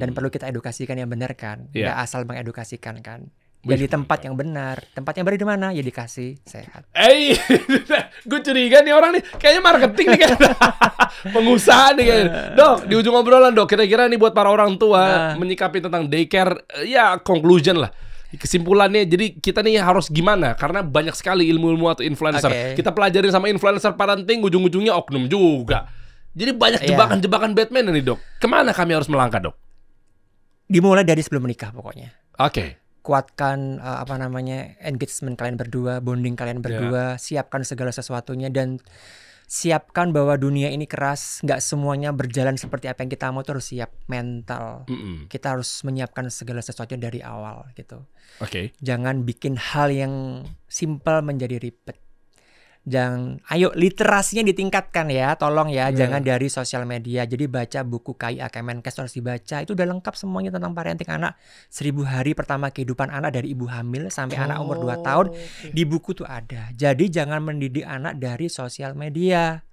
Dan perlu kita edukasikan yang benar kan. Nggak asal mengedukasikan kan. Ya di tempat yang benar. Tempat yang benar di mana? Ya dikasih sehat.
Gue curiga nih orang nih kayaknya marketing nih kan. Pengusaha nih kayaknya. Dok, di ujung obrolan Dok, kira-kira nih buat para orang tua menyikapi tentang daycare, ya conclusion lah. Kesimpulannya, jadi kita nih harus gimana? Karena banyak sekali ilmu-ilmu atau influencer. Kita pelajarin sama influencer parenting, ujung-ujungnya oknum juga. Jadi banyak jebakan-jebakan Batman nih Dok. Kemana kami harus melangkah Dok?
Dimulai dari sebelum menikah pokoknya.
Oke.
Kuatkan engagement kalian berdua, bonding kalian berdua, siapkan segala sesuatunya dan siapkan bahwa dunia ini keras, nggak semuanya berjalan seperti apa yang kita mau, terus siap mental. Kita harus menyiapkan segala sesuatu dari awal gitu. Jangan bikin hal yang simpel menjadi ribet. Ayo literasinya ditingkatkan ya, tolong ya, jangan dari sosial media. Jadi baca buku KIA Kemenkes harus dibaca. Itu udah lengkap semuanya tentang parenting anak. 1000 hari pertama kehidupan anak dari ibu hamil sampai anak umur 2 tahun. Di buku tuh ada. Jadi jangan mendidik anak dari sosial media.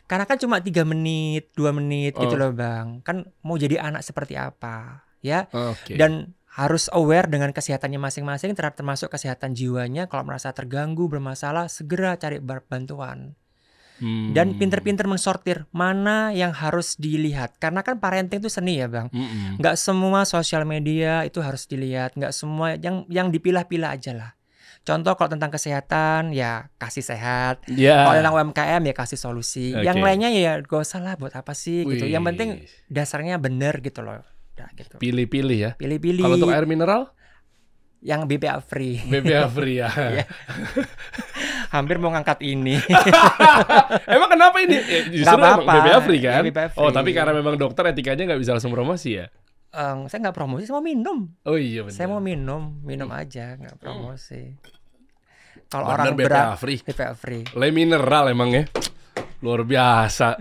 Karena kan cuma 3 menit, 2 menit gitu loh Bang. Kan mau jadi anak seperti apa ya. Dan harus aware dengan kesehatannya masing-masing, termasuk kesehatan jiwanya. Kalau merasa terganggu, bermasalah, segera cari bantuan. Dan pinter-pinter mensortir mana yang harus dilihat. Karena kan parenting itu seni ya Bang. Nggak semua sosial media itu harus dilihat. Nggak semua, yang dipilah-pilah aja lah. Contoh kalau tentang kesehatan ya Kasih Sehat. Kalau tentang UMKM ya Kasih Solusi. Yang lainnya ya gak usah lah, buat apa sih gitu. Yang penting dasarnya bener gitu loh. Gitu.
Pilih-pilih ya.
Pilih-pilih.
Kalau untuk air mineral?
Yang BPA free.
BPA free ya.
Hampir mau ngangkat ini.
Emang kenapa ini? Justru emang BPA free kan?
BPA free.
Oh tapi karena memang dokter etikanya nggak bisa langsung promosi ya?
Saya nggak promosi, saya mau minum.
Oh iya benar.
Saya mau minum aja, nggak promosi. Kalau
orang BPA free.
BPA free.
Le Mineral emang ya. Luar biasa.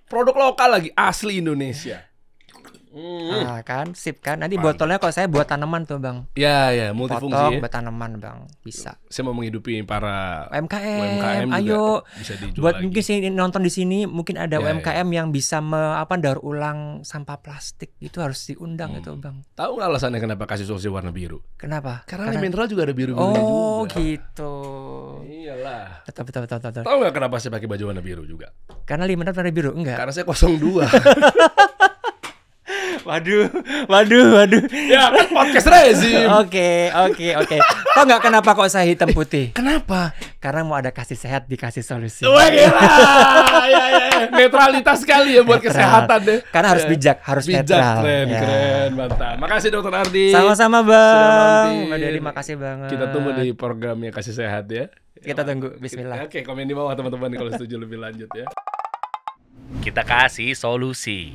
Produk lokal lagi, asli Indonesia.
Kan sip kan. Nanti botolnya kalau saya buat tanaman tuh Bang.
Ya multifungsi.
Buat tanaman Bang, bisa.
Saya mau menghidupi para
UMKM ayo
bisa dijual
buat
lagi.
Mungkin sih nonton di sini mungkin ada UMKM yang bisa daur ulang sampah plastik. Itu harus diundang itu Bang.
Tahu nggak alasannya kenapa kasih solusi warna biru?
Kenapa?
Karena Le Mineral juga ada biru-birunya juga.
Oh gitu.
Iyalah.
Betul.
Tahu nggak kenapa saya pakai baju warna biru juga?
Karena Le Mineral warna biru? Enggak.
Karena saya 02.
Waduh.
Ya kan podcast rezim.
Oke. Kok nggak kenapa kok saya hitam putih?
Kenapa?
Karena mau ada Kasih Sehat dikasih solusi.
Wah gila. Ya. Netralitas sekali ya buat kesehatan deh.
Karena harus bijak, harus netral.
Keren, mantap. Makasih Dokter Ardi.
Sama-sama Bang. Mbak Dery makasih banget.
Kita tunggu di programnya Kasih Sehat ya.
Kita tunggu. Bismillah.
Oke, komen di bawah teman-teman kalau setuju lebih lanjut ya.
Kita kasih solusi.